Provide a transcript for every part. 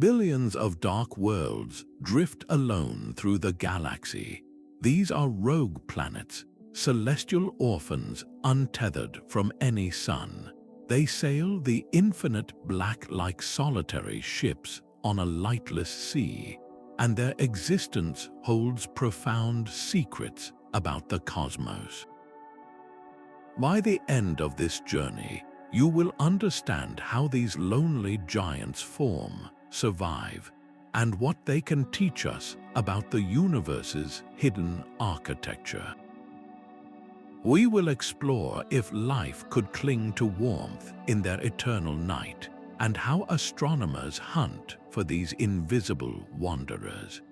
Billions of dark worlds drift alone through the galaxy. These are rogue planets, celestial orphans untethered from any sun. They sail the infinite black like solitary ships on a lightless sea, and their existence holds profound secrets about the cosmos. By the end of this journey, you will understand how these lonely giants form, survive, and what they can teach us about the universe's hidden architecture. We will explore if life could cling to warmth in their eternal night, and how astronomers hunt for these invisible wanderers.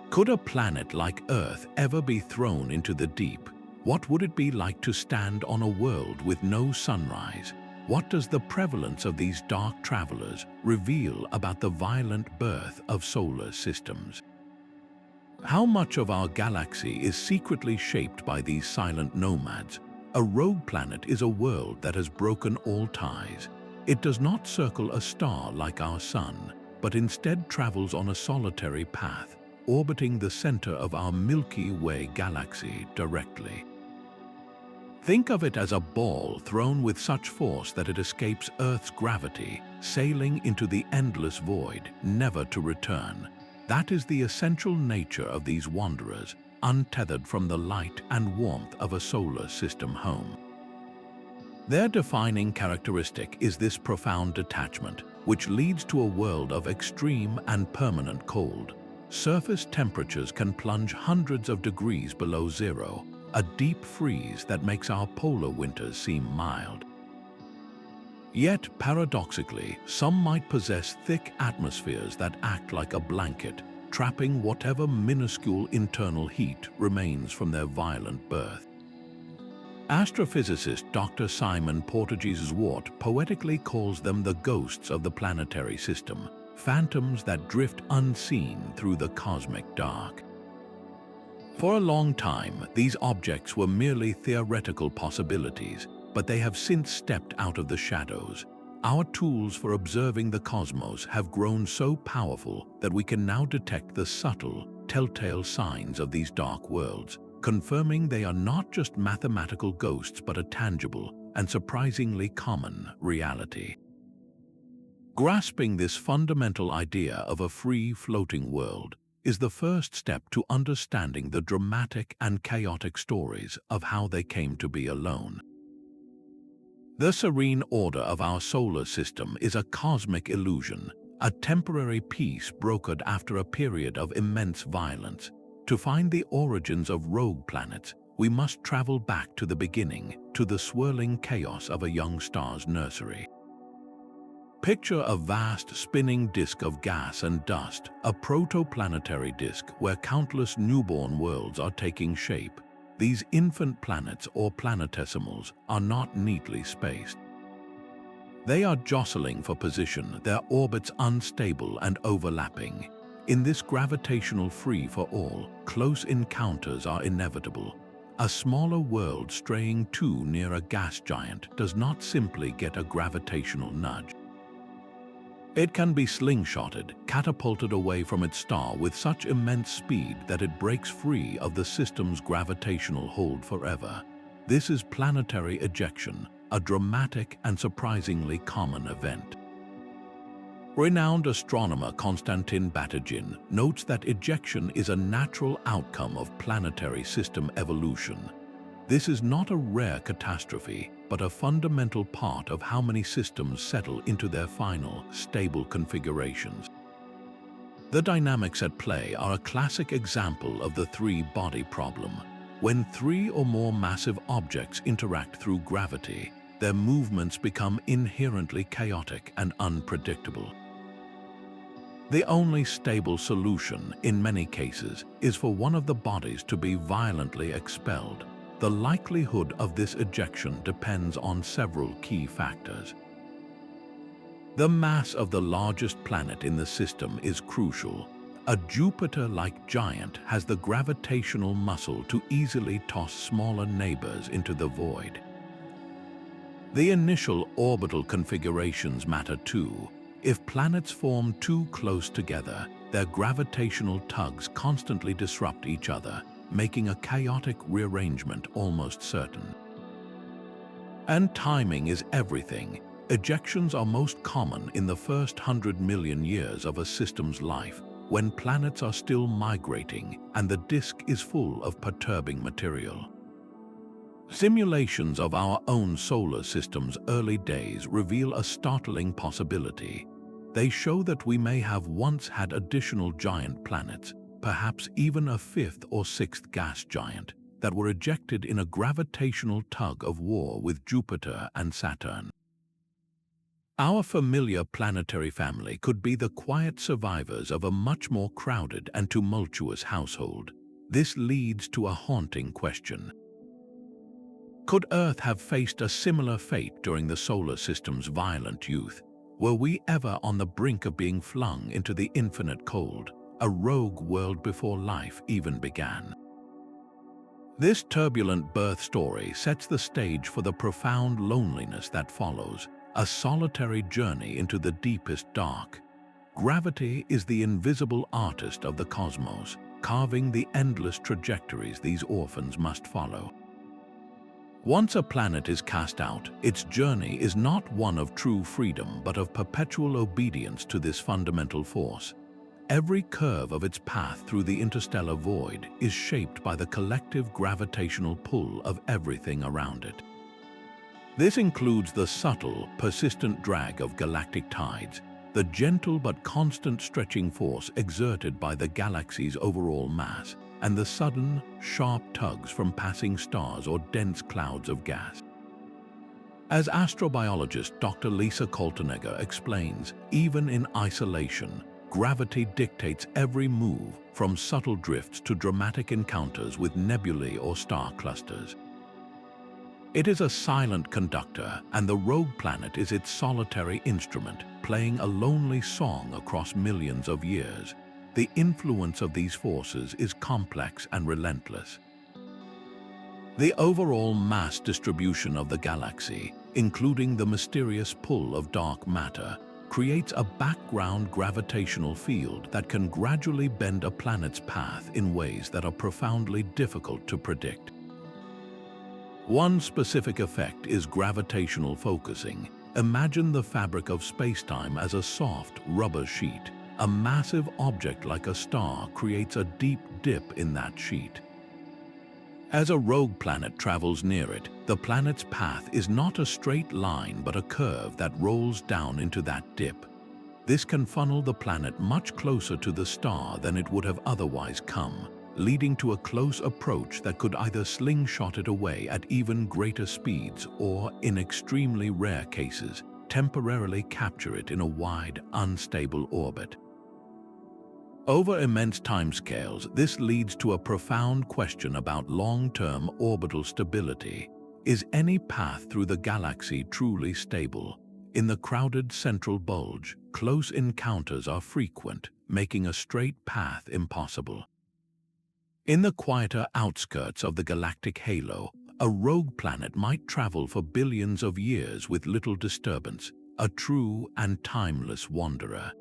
Could a planet like Earth ever be thrown into the deep? What would it be like to stand on a world with no sunrise? What does the prevalence of these dark travelers reveal about the violent birth of solar systems? How much of our galaxy is secretly shaped by these silent nomads? A rogue planet is a world that has broken all ties. It does not circle a star like our Sun, but instead travels on a solitary path, orbiting the center of our Milky Way galaxy directly. Think of it as a ball thrown with such force that it escapes Earth's gravity, sailing into the endless void, never to return. That is the essential nature of these wanderers, untethered from the light and warmth of a solar system home. Their defining characteristic is this profound detachment, which leads to a world of extreme and permanent cold. Surface temperatures can plunge hundreds of degrees below zero, a deep freeze that makes our polar winters seem mild. Yet, paradoxically, some might possess thick atmospheres that act like a blanket, trapping whatever minuscule internal heat remains from their violent birth. Astrophysicist Dr. Simon Porteous-Ward poetically calls them the ghosts of the planetary system, phantoms that drift unseen through the cosmic dark. For a long time, these objects were merely theoretical possibilities, but they have since stepped out of the shadows. Our tools for observing the cosmos have grown so powerful that we can now detect the subtle, telltale signs of these dark worlds, confirming they are not just mathematical ghosts but a tangible and surprisingly common reality. Grasping this fundamental idea of a free-floating world is the first step to understanding the dramatic and chaotic stories of how they came to be alone. The serene order of our solar system is a cosmic illusion, a temporary peace brokered after a period of immense violence. To find the origins of rogue planets, we must travel back to the beginning, to the swirling chaos of a young star's nursery. Picture a vast spinning disk of gas and dust, a protoplanetary disk where countless newborn worlds are taking shape. These infant planets or planetesimals are not neatly spaced. They are jostling for position, their orbits unstable and overlapping. In this gravitational free-for-all, close encounters are inevitable. A smaller world straying too near a gas giant does not simply get a gravitational nudge. It can be slingshotted, catapulted away from its star with such immense speed that it breaks free of the system's gravitational hold forever. This is planetary ejection, a dramatic and surprisingly common event. Renowned astronomer Konstantin Batygin notes that ejection is a natural outcome of planetary system evolution. This is not a rare catastrophe, but a fundamental part of how many systems settle into their final, stable configurations. The dynamics at play are a classic example of the three-body problem. When three or more massive objects interact through gravity, their movements become inherently chaotic and unpredictable. The only stable solution, in many cases, is for one of the bodies to be violently expelled. The likelihood of this ejection depends on several key factors. The mass of the largest planet in the system is crucial. A Jupiter-like giant has the gravitational muscle to easily toss smaller neighbors into the void. The initial orbital configurations matter too. If planets form too close together, their gravitational tugs constantly disrupt each other, making a chaotic rearrangement almost certain. And timing is everything. Ejections are most common in the first 100 million years of a system's life, when planets are still migrating and the disk is full of perturbing material. Simulations of our own solar system's early days reveal a startling possibility. They show that we may have once had additional giant planets, perhaps even a fifth or sixth gas giant, that were ejected in a gravitational tug of war with Jupiter and Saturn. Our familiar planetary family could be the quiet survivors of a much more crowded and tumultuous household. This leads to a haunting question. Could Earth have faced a similar fate during the solar system's violent youth? Were we ever on the brink of being flung into the infinite cold, a rogue world before life even began? This turbulent birth story sets the stage for the profound loneliness that follows, a solitary journey into the deepest dark. Gravity is the invisible artist of the cosmos, carving the endless trajectories these orphans must follow. Once a planet is cast out, its journey is not one of true freedom but of perpetual obedience to this fundamental force. Every curve of its path through the interstellar void is shaped by the collective gravitational pull of everything around it. This includes the subtle, persistent drag of galactic tides, the gentle but constant stretching force exerted by the galaxy's overall mass, and the sudden, sharp tugs from passing stars or dense clouds of gas. As astrobiologist Dr. Lisa Koltenegger explains, even in isolation, gravity dictates every move, from subtle drifts to dramatic encounters with nebulae or star clusters. It is a silent conductor, and the rogue planet is its solitary instrument, playing a lonely song across millions of years. The influence of these forces is complex and relentless. The overall mass distribution of the galaxy, including the mysterious pull of dark matter, creates a background gravitational field that can gradually bend a planet's path in ways that are profoundly difficult to predict. One specific effect is gravitational focusing. Imagine the fabric of spacetime as a soft, rubber sheet. A massive object like a star creates a deep dip in that sheet. As a rogue planet travels near it, the planet's path is not a straight line but a curve that rolls down into that dip. This can funnel the planet much closer to the star than it would have otherwise come, leading to a close approach that could either slingshot it away at even greater speeds or, in extremely rare cases, temporarily capture it in a wide, unstable orbit. Over immense timescales, this leads to a profound question about long-term orbital stability. Is any path through the galaxy truly stable? In the crowded central bulge, close encounters are frequent, making a straight path impossible. In the quieter outskirts of the galactic halo, a rogue planet might travel for billions of years with little disturbance, a true and timeless wanderer.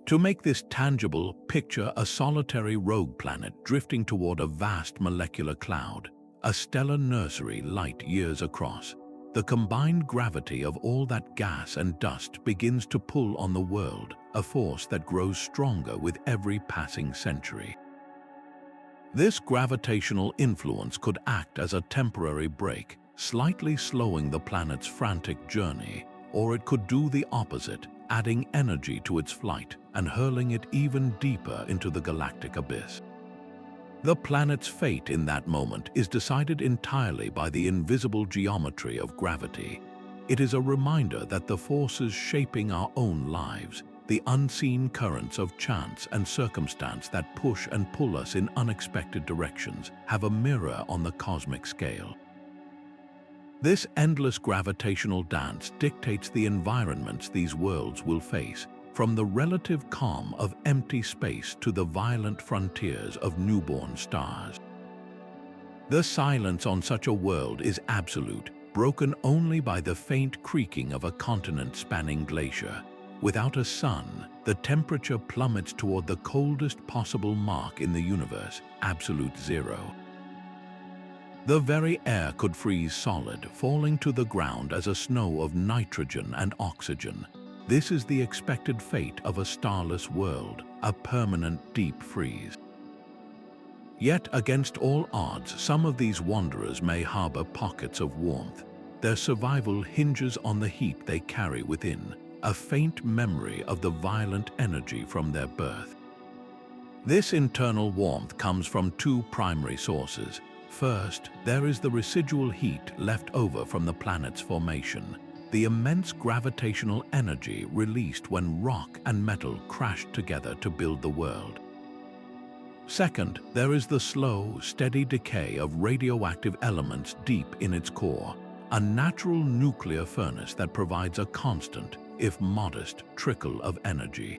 To make this tangible, picture a solitary rogue planet drifting toward a vast molecular cloud, a stellar nursery light years across. The combined gravity of all that gas and dust begins to pull on the world, a force that grows stronger with every passing century. This gravitational influence could act as a temporary brake, slightly slowing the planet's frantic journey, or it could do the opposite, adding energy to its flight and hurling it even deeper into the galactic abyss. The planet's fate in that moment is decided entirely by the invisible geometry of gravity. It is a reminder that the forces shaping our own lives, the unseen currents of chance and circumstance that push and pull us in unexpected directions, have a mirror on the cosmic scale. This endless gravitational dance dictates the environments these worlds will face, from the relative calm of empty space to the violent frontiers of newborn stars. The silence on such a world is absolute, broken only by the faint creaking of a continent-spanning glacier, Without a sun, the temperature plummets toward the coldest possible mark in the universe, absolute zero. The very air could freeze solid, falling to the ground as a snow of nitrogen and oxygen. This is the expected fate of a starless world, a permanent deep freeze. Yet, against all odds, some of these wanderers may harbor pockets of warmth. Their survival hinges on the heat they carry within, a faint memory of the violent energy from their birth. This internal warmth comes from two primary sources. First, there is the residual heat left over from the planet's formation, the immense gravitational energy released when rock and metal crashed together to build the world. Second, there is the slow, steady decay of radioactive elements deep in its core, a natural nuclear furnace that provides a constant, if modest, trickle of energy.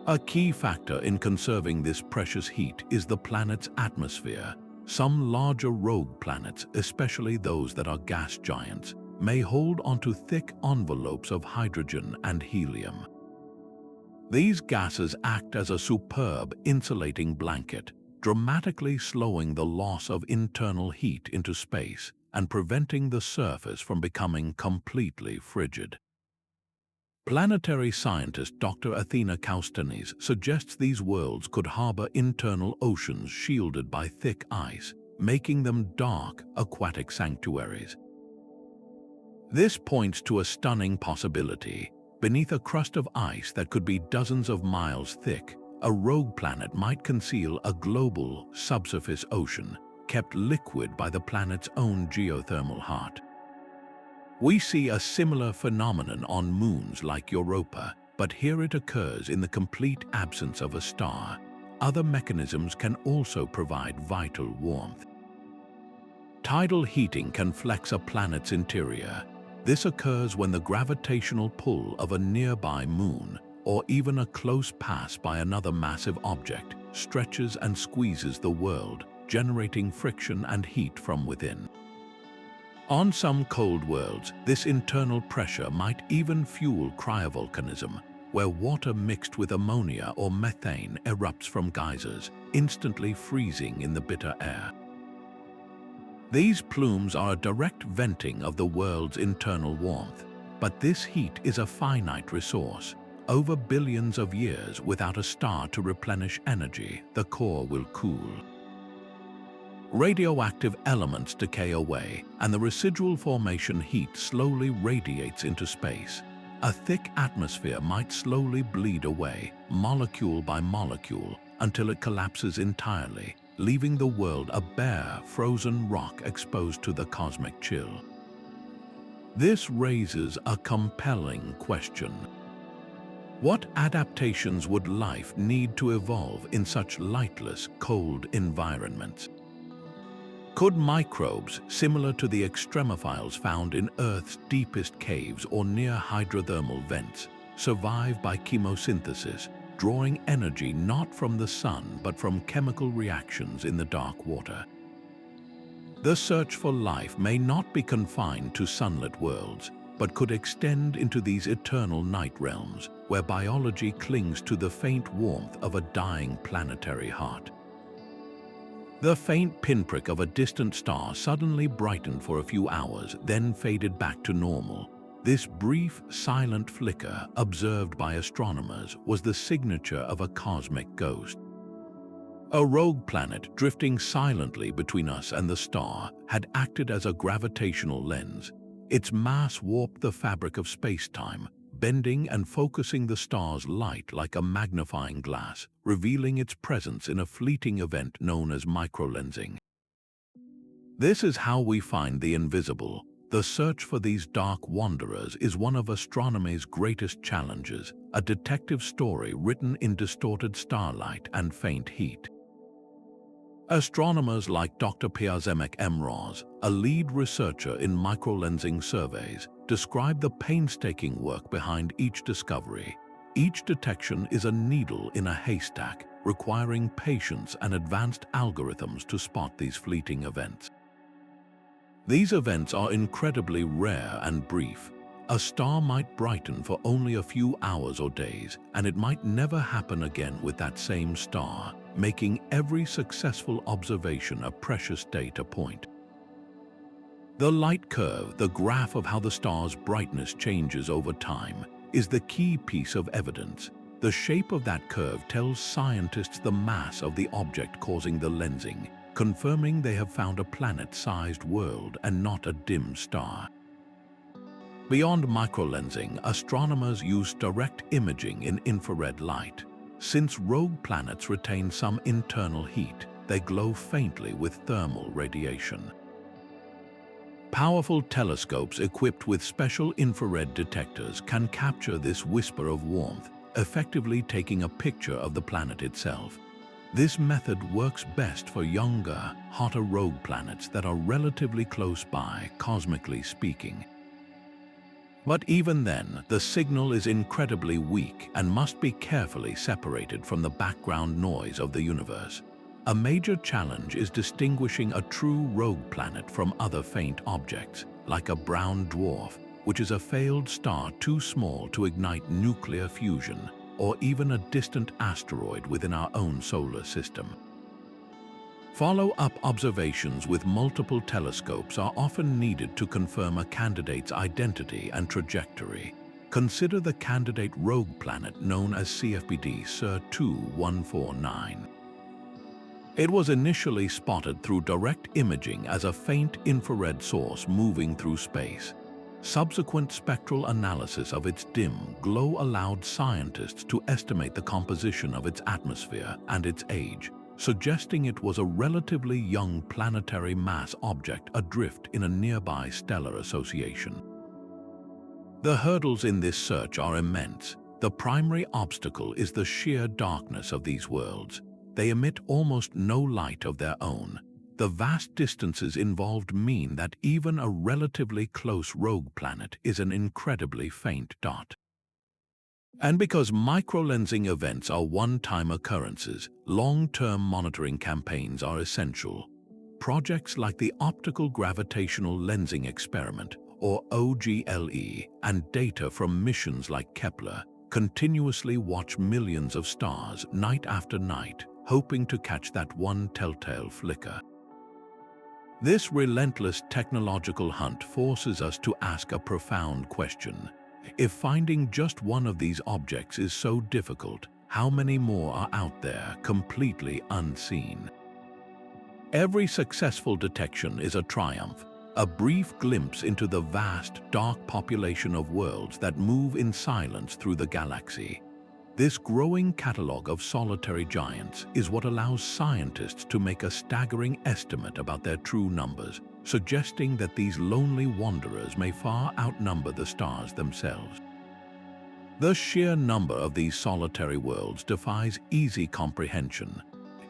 A key factor in conserving this precious heat is the planet's atmosphere. Some larger rogue planets, especially those that are gas giants, may hold onto thick envelopes of hydrogen and helium. These gases act as a superb insulating blanket, dramatically slowing the loss of internal heat into space and preventing the surface from becoming completely frigid. Planetary scientist Dr. Athena Kaustanis suggests these worlds could harbor internal oceans shielded by thick ice, making them dark, aquatic sanctuaries. This points to a stunning possibility. Beneath a crust of ice that could be dozens of miles thick, a rogue planet might conceal a global subsurface ocean, kept liquid by the planet's own geothermal heart. We see a similar phenomenon on moons like Europa, but here it occurs in the complete absence of a star. Other mechanisms can also provide vital warmth. Tidal heating can flex a planet's interior. This occurs when the gravitational pull of a nearby moon, or even a close pass by another massive object, stretches and squeezes the world, generating friction and heat from within. On some cold worlds, this internal pressure might even fuel cryovolcanism, where water mixed with ammonia or methane erupts from geysers, instantly freezing in the bitter air. These plumes are a direct venting of the world's internal warmth, but this heat is a finite resource. Over billions of years without a star to replenish energy, the core will cool. Radioactive elements decay away, and the residual formation heat slowly radiates into space. A thick atmosphere might slowly bleed away, molecule by molecule, until it collapses entirely, leaving the world a bare, frozen rock exposed to the cosmic chill. This raises a compelling question. What adaptations would life need to evolve in such lightless, cold environments? Could microbes, similar to the extremophiles found in Earth's deepest caves or near hydrothermal vents, survive by chemosynthesis, drawing energy not from the sun but from chemical reactions in the dark water? The search for life may not be confined to sunlit worlds, but could extend into these eternal night realms, where biology clings to the faint warmth of a dying planetary heart. The faint pinprick of a distant star suddenly brightened for a few hours, then faded back to normal. This brief, silent flicker, observed by astronomers, was the signature of a cosmic ghost. A rogue planet drifting silently between us and the star had acted as a gravitational lens. Its mass warped the fabric of space-time, bending and focusing the star's light like a magnifying glass, revealing its presence in a fleeting event known as microlensing. This is how we find the invisible. The search for these dark wanderers is one of astronomy's greatest challenges, a detective story written in distorted starlight and faint heat. Astronomers like Dr. Piazemek Emroz, a lead researcher in microlensing surveys, describe the painstaking work behind each discovery. Each detection is a needle in a haystack, requiring patience and advanced algorithms to spot these fleeting events. These events are incredibly rare and brief. A star might brighten for only a few hours or days, and it might never happen again with that same star, making every successful observation a precious data point. The light curve, the graph of how the star's brightness changes over time, is the key piece of evidence. The shape of that curve tells scientists the mass of the object causing the lensing, confirming they have found a planet-sized world and not a dim star. Beyond microlensing, astronomers use direct imaging in infrared light. Since rogue planets retain some internal heat, they glow faintly with thermal radiation. Powerful telescopes equipped with special infrared detectors can capture this whisper of warmth, effectively taking a picture of the planet itself. This method works best for younger, hotter rogue planets that are relatively close by, cosmically speaking. But even then, the signal is incredibly weak and must be carefully separated from the background noise of the universe. A major challenge is distinguishing a true rogue planet from other faint objects, like a brown dwarf, which is a failed star too small to ignite nuclear fusion, or even a distant asteroid within our own solar system. Follow-up observations with multiple telescopes are often needed to confirm a candidate's identity and trajectory. Consider the candidate rogue planet known as CFBD SIR 2149. It was initially spotted through direct imaging as a faint infrared source moving through space. Subsequent spectral analysis of its dim glow allowed scientists to estimate the composition of its atmosphere and its age, suggesting it was a relatively young planetary mass object adrift in a nearby stellar association. The hurdles in this search are immense. The primary obstacle is the sheer darkness of these worlds. They emit almost no light of their own. The vast distances involved mean that even a relatively close rogue planet is an incredibly faint dot. And because microlensing events are one-time occurrences, long-term monitoring campaigns are essential. Projects like the Optical Gravitational Lensing Experiment, or OGLE, and data from missions like Kepler continuously watch millions of stars night after night, hoping to catch that one telltale flicker. This relentless technological hunt forces us to ask a profound question. If finding just one of these objects is so difficult, how many more are out there completely unseen? Every successful detection is a triumph, a brief glimpse into the vast, dark population of worlds that move in silence through the galaxy. This growing catalogue of solitary giants is what allows scientists to make a staggering estimate about their true numbers, suggesting that these lonely wanderers may far outnumber the stars themselves. The sheer number of these solitary worlds defies easy comprehension.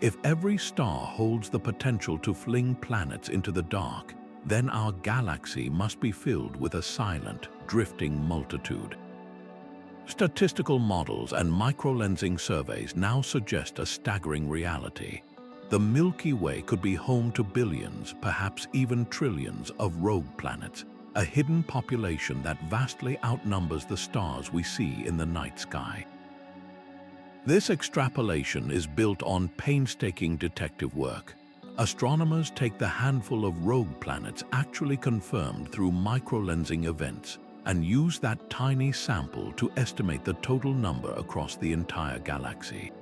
If every star holds the potential to fling planets into the dark, then our galaxy must be filled with a silent, drifting multitude. Statistical models and microlensing surveys now suggest a staggering reality. The Milky Way could be home to billions, perhaps even trillions, of rogue planets, a hidden population that vastly outnumbers the stars we see in the night sky. This extrapolation is built on painstaking detective work. Astronomers take the handful of rogue planets actually confirmed through microlensing events and use that tiny sample to estimate the total number across the entire galaxy.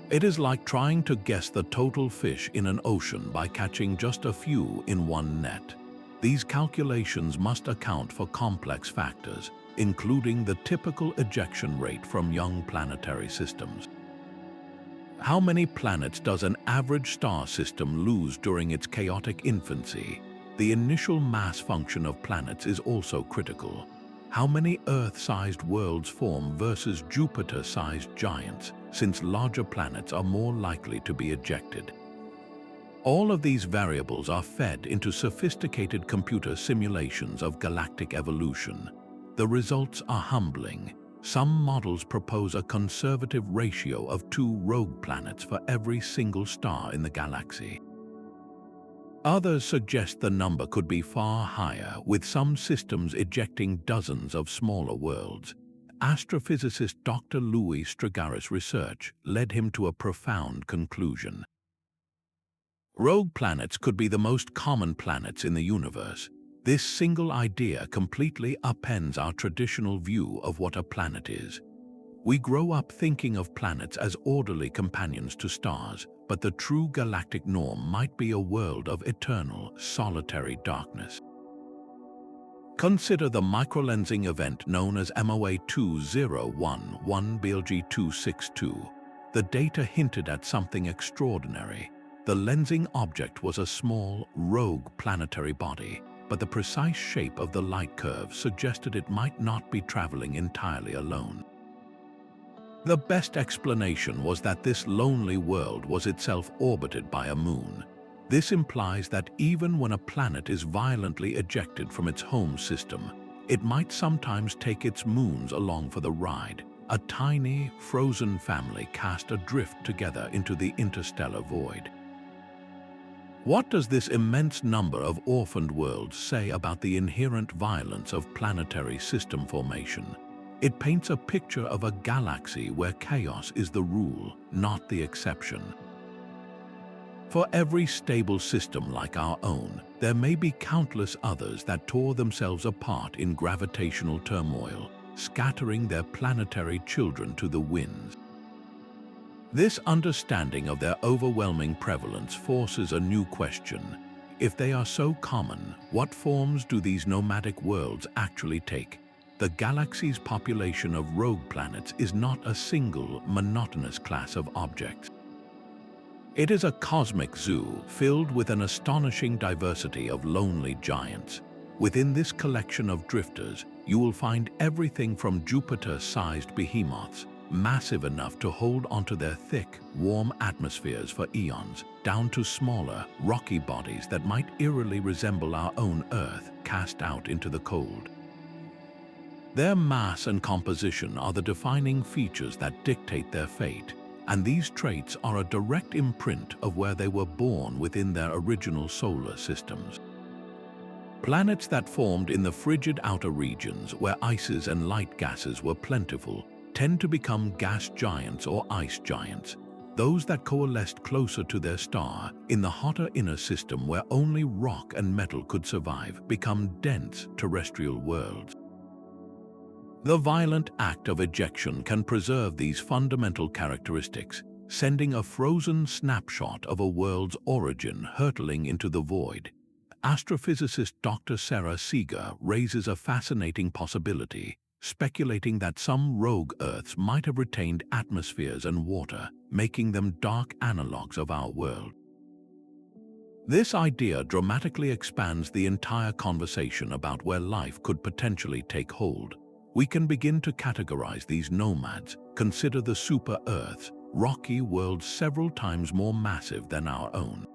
It is like trying to guess the total fish in an ocean by catching just a few in one net. These calculations must account for complex factors, including the typical ejection rate from young planetary systems. How many planets does an average star system lose during its chaotic infancy? The initial mass function of planets is also critical. How many Earth-sized worlds form versus Jupiter-sized giants, since larger planets are more likely to be ejected? All of these variables are fed into sophisticated computer simulations of galactic evolution. The results are humbling. Some models propose a conservative ratio of 2 rogue planets for every single star in the galaxy. Others suggest the number could be far higher, with some systems ejecting dozens of smaller worlds. Astrophysicist Dr. Louis Stragaris' research led him to a profound conclusion. Rogue planets could be the most common planets in the universe. This single idea completely upends our traditional view of what a planet is. We grow up thinking of planets as orderly companions to stars, but the true galactic norm might be a world of eternal, solitary darkness. Consider the microlensing event known as MOA 2011 BLG 262. The data hinted at something extraordinary. The lensing object was a small, rogue planetary body, but the precise shape of the light curve suggested it might not be traveling entirely alone. The best explanation was that this lonely world was itself orbited by a moon. This implies that even when a planet is violently ejected from its home system, it might sometimes take its moons along for the ride, a tiny, frozen family cast adrift together into the interstellar void. What does this immense number of orphaned worlds say about the inherent violence of planetary system formation? It paints a picture of a galaxy where chaos is the rule, not the exception. For every stable system like our own, there may be countless others that tore themselves apart in gravitational turmoil, scattering their planetary children to the winds. This understanding of their overwhelming prevalence forces a new question. If they are so common, what forms do these nomadic worlds actually take? The galaxy's population of rogue planets is not a single, monotonous class of objects. It is a cosmic zoo filled with an astonishing diversity of lonely giants. Within this collection of drifters, you will find everything from Jupiter-sized behemoths, massive enough to hold onto their thick, warm atmospheres for eons, down to smaller, rocky bodies that might eerily resemble our own Earth cast out into the cold. Their mass and composition are the defining features that dictate their fate, and these traits are a direct imprint of where they were born within their original solar systems. Planets that formed in the frigid outer regions where ices and light gases were plentiful tend to become gas giants or ice giants. Those that coalesced closer to their star in the hotter inner system where only rock and metal could survive become dense terrestrial worlds. The violent act of ejection can preserve these fundamental characteristics, sending a frozen snapshot of a world's origin hurtling into the void. Astrophysicist Dr. Sarah Seeger raises a fascinating possibility, speculating that some rogue Earths might have retained atmospheres and water, making them dark analogues of our world. This idea dramatically expands the entire conversation about where life could potentially take hold. We can begin to categorize these nomads. Consider the super-Earths, rocky worlds several times more massive than our own.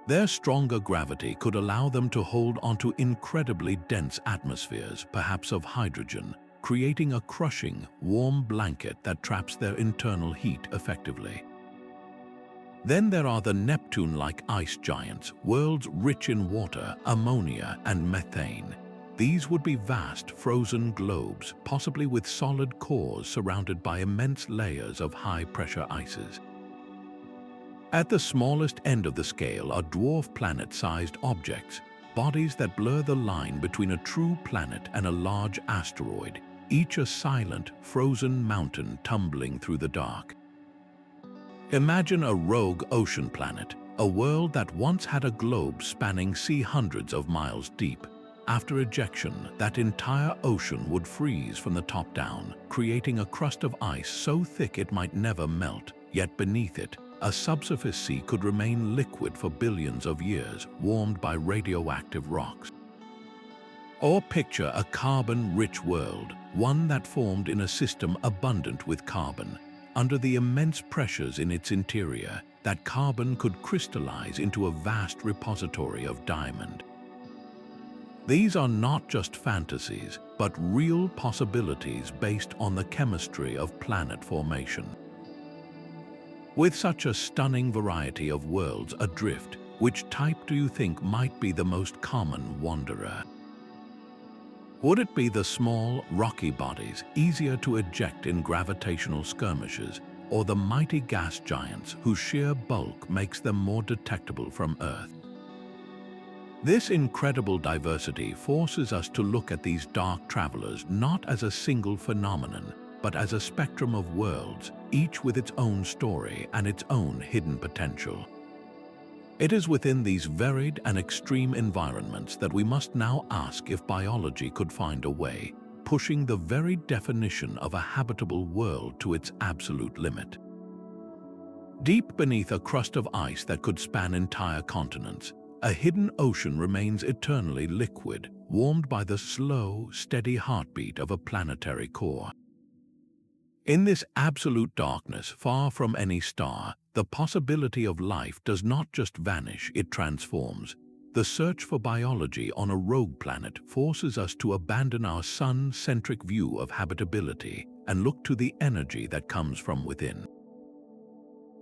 Their stronger gravity could allow them to hold onto incredibly dense atmospheres, perhaps of hydrogen, creating a crushing, warm blanket that traps their internal heat effectively. Then there are the Neptune-like ice giants, worlds rich in water, ammonia, and methane. These would be vast, frozen globes, possibly with solid cores surrounded by immense layers of high-pressure ices. At the smallest end of the scale are dwarf planet-sized objects, bodies that blur the line between a true planet and a large asteroid, each a silent, frozen mountain tumbling through the dark. Imagine a rogue ocean planet, a world that once had a globe spanning sea hundreds of miles deep. After ejection, that entire ocean would freeze from the top down, creating a crust of ice so thick it might never melt, yet beneath it, a subsurface sea could remain liquid for billions of years, warmed by radioactive rocks. Or picture a carbon-rich world, one that formed in a system abundant with carbon. Under the immense pressures in its interior, that carbon could crystallize into a vast repository of diamond. These are not just fantasies, but real possibilities based on the chemistry of planet formation. With such a stunning variety of worlds adrift, Which type do you think might be the most common wanderer? Would it be the small, rocky bodies, easier to eject in gravitational skirmishes, or the mighty gas giants whose sheer bulk makes them more detectable from Earth? This incredible diversity forces us to look at these dark travelers not as a single phenomenon, but as a spectrum of worlds, each with its own story and its own hidden potential. It is within these varied and extreme environments that we must now ask if biology could find a way, pushing the very definition of a habitable world to its absolute limit. Deep beneath a crust of ice that could span entire continents, a hidden ocean remains eternally liquid, warmed by the slow, steady heartbeat of a planetary core. In this absolute darkness, far from any star, the possibility of life does not just vanish, it transforms. The search for biology on a rogue planet forces us to abandon our sun-centric view of habitability and look to the energy that comes from within.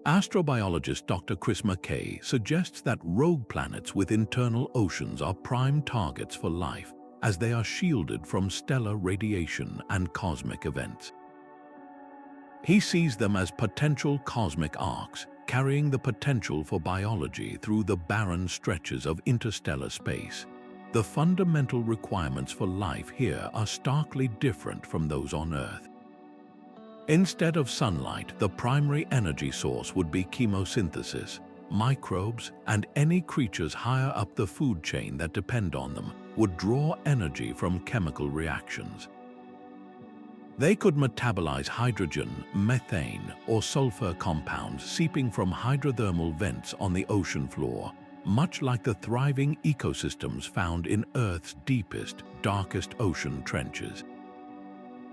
Astrobiologist Dr. Chris McKay suggests that rogue planets with internal oceans are prime targets for life, as they are shielded from stellar radiation and cosmic events. He sees them as potential cosmic arcs, carrying the potential for biology through the barren stretches of interstellar space. The fundamental requirements for life here are starkly different from those on Earth. Instead of sunlight, the primary energy source would be chemosynthesis. Microbes and any creatures higher up the food chain that depend on them would draw energy from chemical reactions. They could metabolize hydrogen, methane, or sulfur compounds seeping from hydrothermal vents on the ocean floor, much like the thriving ecosystems found in Earth's deepest, darkest ocean trenches.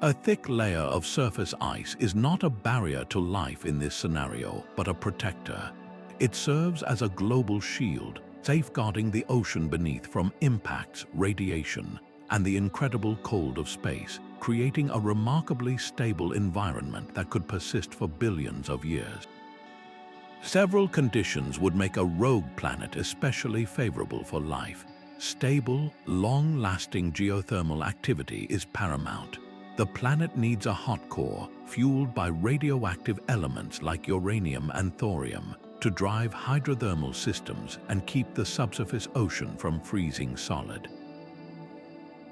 A thick layer of surface ice is not a barrier to life in this scenario, but a protector. It serves as a global shield, safeguarding the ocean beneath from impacts, radiation, and the incredible cold of space, creating a remarkably stable environment that could persist for billions of years. Several conditions would make a rogue planet especially favorable for life. Stable, long-lasting geothermal activity is paramount. The planet needs a hot core, fueled by radioactive elements like uranium and thorium, to drive hydrothermal systems and keep the subsurface ocean from freezing solid.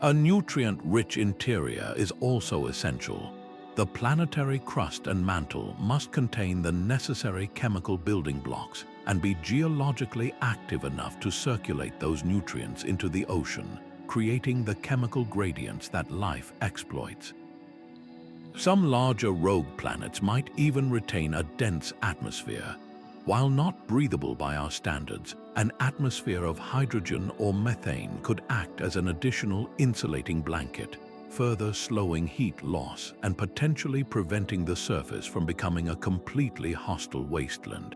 A nutrient-rich interior is also essential. The planetary crust and mantle must contain the necessary chemical building blocks and be geologically active enough to circulate those nutrients into the ocean, creating the chemical gradients that life exploits. Some larger rogue planets might even retain a dense atmosphere. While not breathable by our standards, an atmosphere of hydrogen or methane could act as an additional insulating blanket, further slowing heat loss and potentially preventing the surface from becoming a completely hostile wasteland.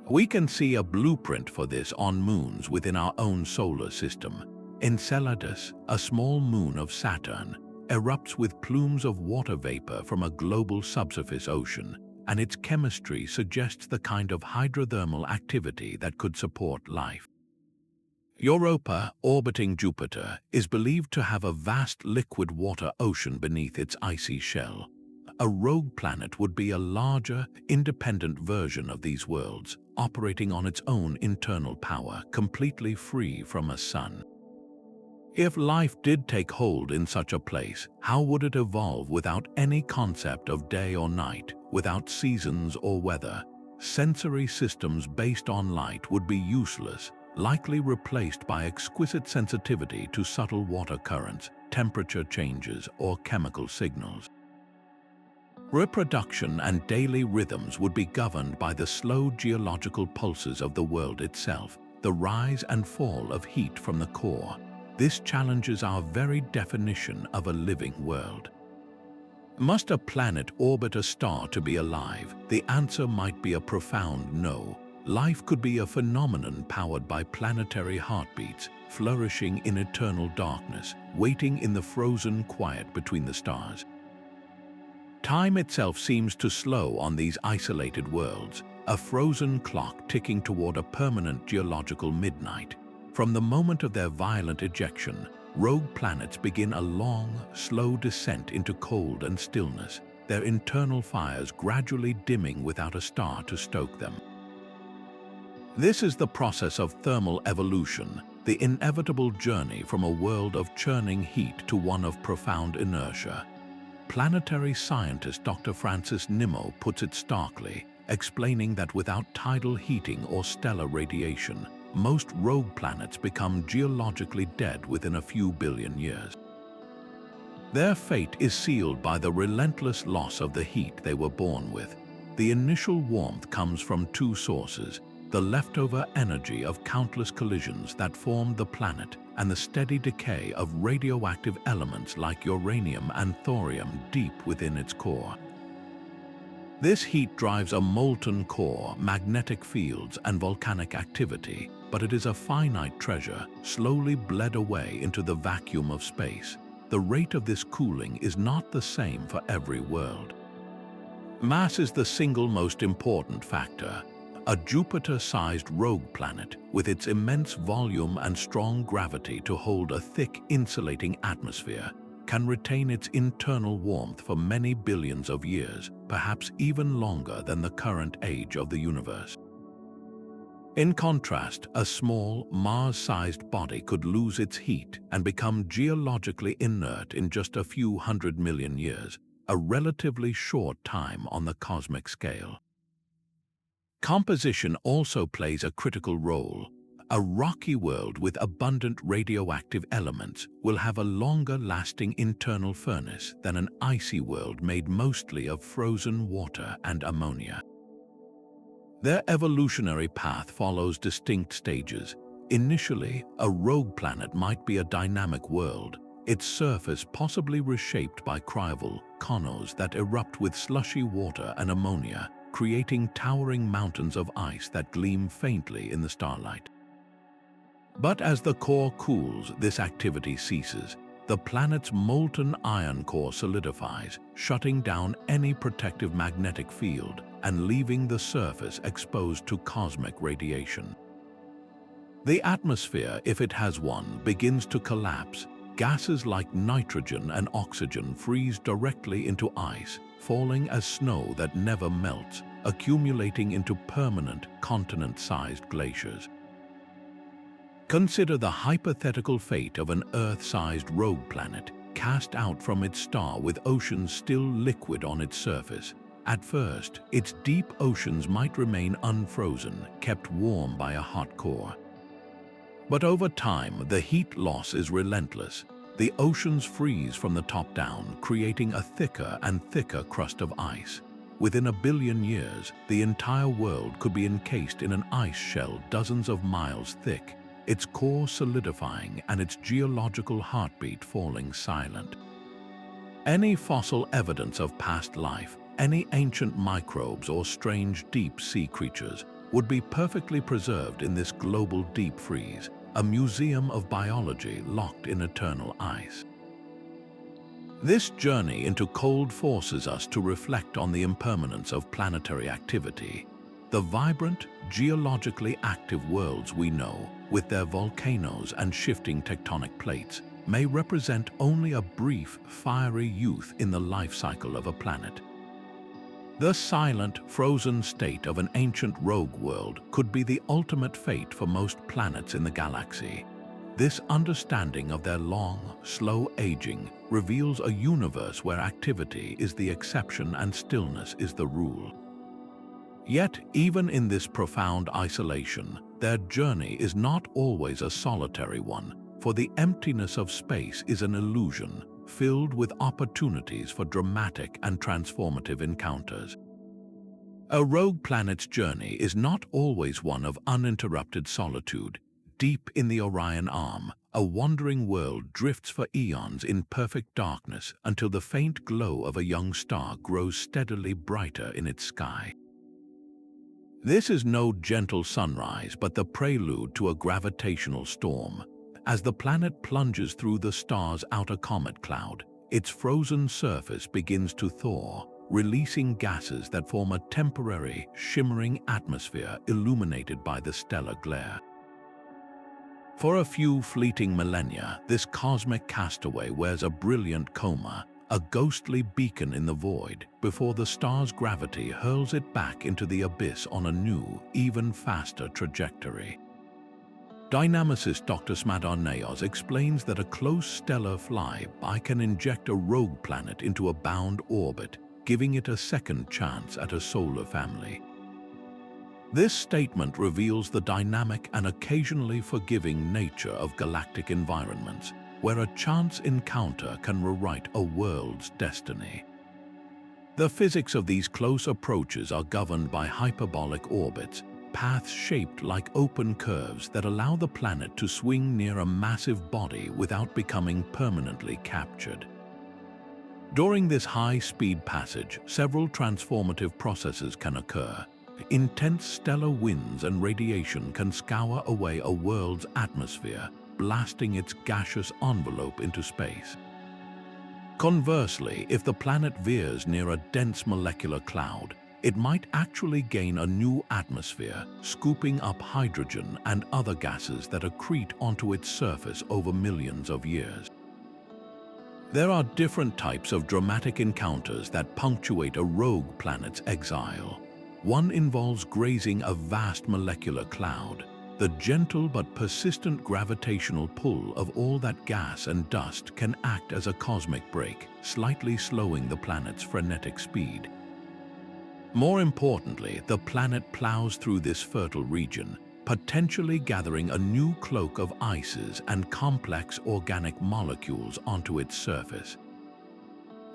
We can see a blueprint for this on moons within our own solar system. Enceladus, a small moon of Saturn, erupts with plumes of water vapor from a global subsurface ocean, and its chemistry suggests the kind of hydrothermal activity that could support life. Europa, orbiting Jupiter, is believed to have a vast liquid water ocean beneath its icy shell. A rogue planet would be a larger, independent version of these worlds, operating on its own internal power, completely free from a sun. If life did take hold in such a place, how would it evolve without any concept of day or night, without seasons or weather? Sensory systems based on light would be useless, likely replaced by exquisite sensitivity to subtle water currents, temperature changes, or chemical signals. Reproduction and daily rhythms would be governed by the slow geological pulses of the world itself, the rise and fall of heat from the core. This challenges our very definition of a living world. Must a planet orbit a star to be alive? The answer might be a profound no. Life could be a phenomenon powered by planetary heartbeats, flourishing in eternal darkness, waiting in the frozen quiet between the stars. Time itself seems to slow on these isolated worlds. a frozen clock ticking toward a permanent geological midnight. From the moment of their violent ejection, rogue planets begin a long, slow descent into cold and stillness, their internal fires gradually dimming without a star to stoke them. This is the process of thermal evolution, the inevitable journey from a world of churning heat to one of profound inertia. Planetary scientist Dr. Francis Nimmo puts it starkly, explaining that without tidal heating or stellar radiation, most rogue planets become geologically dead within a few billion years. Their fate is sealed by the relentless loss of the heat they were born with. The initial warmth comes from two sources: the leftover energy of countless collisions that formed the planet and the steady decay of radioactive elements like uranium and thorium deep within its core. This heat drives a molten core, magnetic fields, and volcanic activity, but it is a finite treasure, slowly bled away into the vacuum of space. The rate of this cooling is not the same for every world. Mass is the single most important factor. A Jupiter-sized rogue planet, with its immense volume and strong gravity to hold a thick, insulating atmosphere, can retain its internal warmth for many billions of years, perhaps even longer than the current age of the universe. In contrast, a small, Mars-sized body could lose its heat and become geologically inert in just a few 100 million years, a relatively short time on the cosmic scale. Composition also plays a critical role. A rocky world with abundant radioactive elements will have a longer-lasting internal furnace than an icy world made mostly of frozen water and ammonia. Their evolutionary path follows distinct stages. Initially, a rogue planet might be a dynamic world, its surface possibly reshaped by cryovolcanos that erupt with slushy water and ammonia, creating towering mountains of ice that gleam faintly in the starlight. But as the core cools, this activity ceases. The planet's molten iron core solidifies, shutting down any protective magnetic field and leaving the surface exposed to cosmic radiation. The atmosphere, if it has one, begins to collapse. Gases like nitrogen and oxygen freeze directly into ice, falling as snow that never melts, accumulating into permanent, continent-sized glaciers. Consider the hypothetical fate of an Earth-sized rogue planet, cast out from its star with oceans still liquid on its surface. At first, its deep oceans might remain unfrozen, kept warm by a hot core. But over time, the heat loss is relentless. The oceans freeze from the top down, creating a thicker and thicker crust of ice. Within a billion years, the entire world could be encased in an ice shell dozens of miles thick, its core solidifying and its geological heartbeat falling silent. Any fossil evidence of past life, any ancient microbes or strange deep-sea creatures, would be perfectly preserved in this global deep freeze, a museum of biology locked in eternal ice. This journey into cold forces us to reflect on the impermanence of planetary activity. The vibrant, geologically active worlds we know, with their volcanoes and shifting tectonic plates, may represent only a brief, fiery youth in the life cycle of a planet. The silent, frozen state of an ancient rogue world could be the ultimate fate for most planets in the galaxy. This understanding of their long, slow aging reveals a universe where activity is the exception and stillness is the rule. Yet, even in this profound isolation, their journey is not always a solitary one, for the emptiness of space is an illusion, filled with opportunities for dramatic and transformative encounters. A rogue planet's journey is not always one of uninterrupted solitude. Deep in the Orion Arm, a wandering world drifts for eons in perfect darkness until the faint glow of a young star grows steadily brighter in its sky. This is no gentle sunrise, but the prelude to a gravitational storm. As the planet plunges through the star's outer comet cloud, its frozen surface begins to thaw, releasing gases that form a temporary, shimmering atmosphere illuminated by the stellar glare. For a few fleeting millennia, this cosmic castaway wears a brilliant coma, a ghostly beacon in the void, before the star's gravity hurls it back into the abyss on a new, even faster trajectory. Dynamicist Dr. Smadar Neos explains that a close stellar flyby can inject a rogue planet into a bound orbit, giving it a second chance at a solar family. This statement reveals the dynamic and occasionally forgiving nature of galactic environments, where a chance encounter can rewrite a world's destiny. The physics of these close approaches are governed by hyperbolic orbits, paths shaped like open curves that allow the planet to swing near a massive body without becoming permanently captured. During this high-speed passage, several transformative processes can occur. Intense stellar winds and radiation can scour away a world's atmosphere, blasting its gaseous envelope into space. Conversely, if the planet veers near a dense molecular cloud, it might actually gain a new atmosphere, scooping up hydrogen and other gases that accrete onto its surface over millions of years. There are different types of dramatic encounters that punctuate a rogue planet's exile. One involves grazing a vast molecular cloud. The gentle but persistent gravitational pull of all that gas and dust can act as a cosmic brake, slightly slowing the planet's frenetic speed. More importantly, the planet plows through this fertile region, potentially gathering a new cloak of ices and complex organic molecules onto its surface.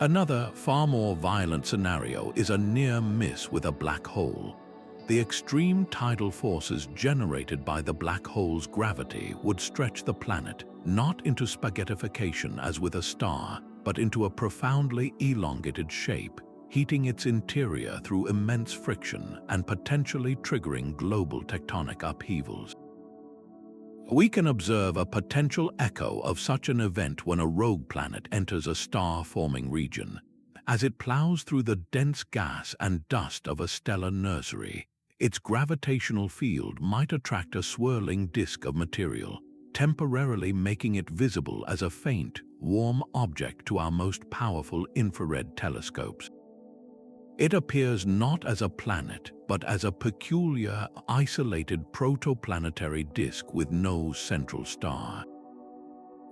Another, far more violent scenario is a near miss with a black hole. The extreme tidal forces generated by the black hole's gravity would stretch the planet not into spaghettification as with a star, but into a profoundly elongated shape, heating its interior through immense friction and potentially triggering global tectonic upheavals. We can observe a potential echo of such an event when a rogue planet enters a star-forming region. As it plows through the dense gas and dust of a stellar nursery, its gravitational field might attract a swirling disk of material, temporarily making it visible as a faint, warm object to our most powerful infrared telescopes. It appears not as a planet, but as a peculiar, isolated protoplanetary disk with no central star.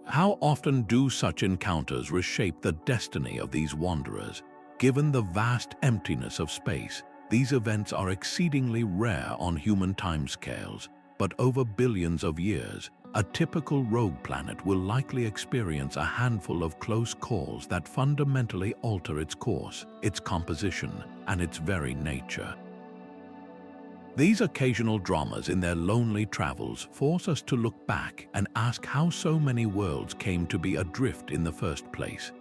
How often do such encounters reshape the destiny of these wanderers? Given the vast emptiness of space, these events are exceedingly rare on human timescales, but over billions of years, a typical rogue planet will likely experience a handful of close calls that fundamentally alter its course, its composition, and its very nature. These occasional dramas in their lonely travels force us to look back and ask how so many worlds came to be adrift in the first place.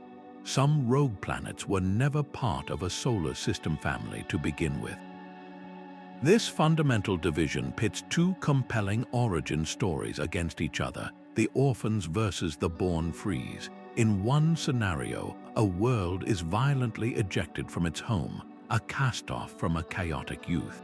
Some rogue planets were never part of a solar system family to begin with. This fundamental division pits two compelling origin stories against each other, the Orphans versus the Born Frees. In one scenario, a world is violently ejected from its home, a cast-off from a chaotic youth.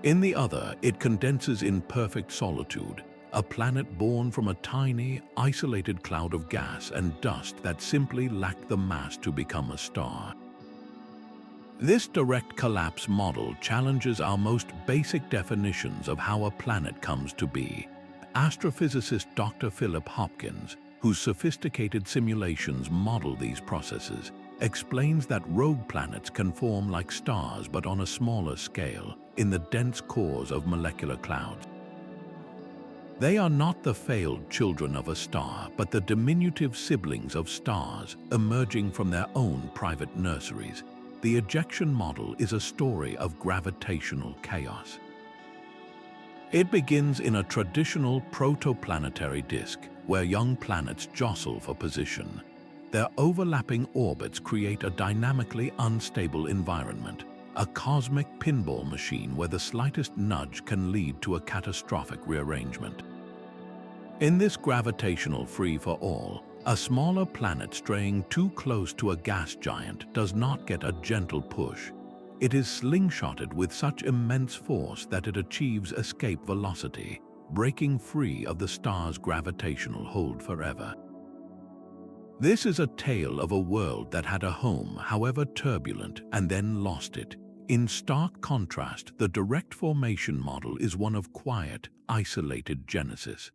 In the other, it condenses in perfect solitude, a planet born from a tiny, isolated cloud of gas and dust that simply lacked the mass to become a star. This direct collapse model challenges our most basic definitions of how a planet comes to be. Astrophysicist Dr. Philip Hopkins, whose sophisticated simulations model these processes, explains that rogue planets can form like stars but on a smaller scale, in the dense cores of molecular clouds. They are not the failed children of a star, but the diminutive siblings of stars emerging from their own private nurseries. The ejection model is a story of gravitational chaos. It begins in a traditional protoplanetary disk, where young planets jostle for position. Their overlapping orbits create a dynamically unstable environment, a cosmic pinball machine where the slightest nudge can lead to a catastrophic rearrangement. In this gravitational free-for-all, A smaller planet straying too close to a gas giant does not get a gentle push. It is slingshotted with such immense force that it achieves escape velocity, breaking free of the star's gravitational hold forever. This is a tale of a world that had a home, however turbulent, and then lost it. In stark contrast, the direct formation model is one of quiet, isolated genesis.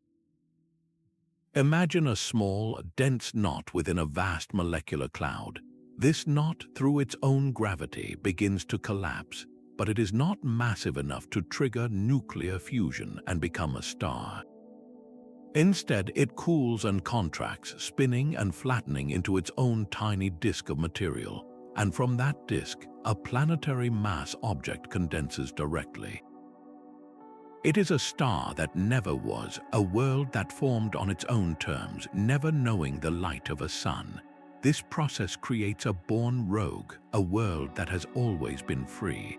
Imagine a small, dense knot within a vast molecular cloud. This knot, through its own gravity, begins to collapse, but it is not massive enough to trigger nuclear fusion and become a star. Instead, it cools and contracts, spinning and flattening into its own tiny disk of material, and from that disk, a planetary mass object condenses directly. It is a star that never was, a world that formed on its own terms, never knowing the light of a sun. This process creates a born rogue, a world that has always been free.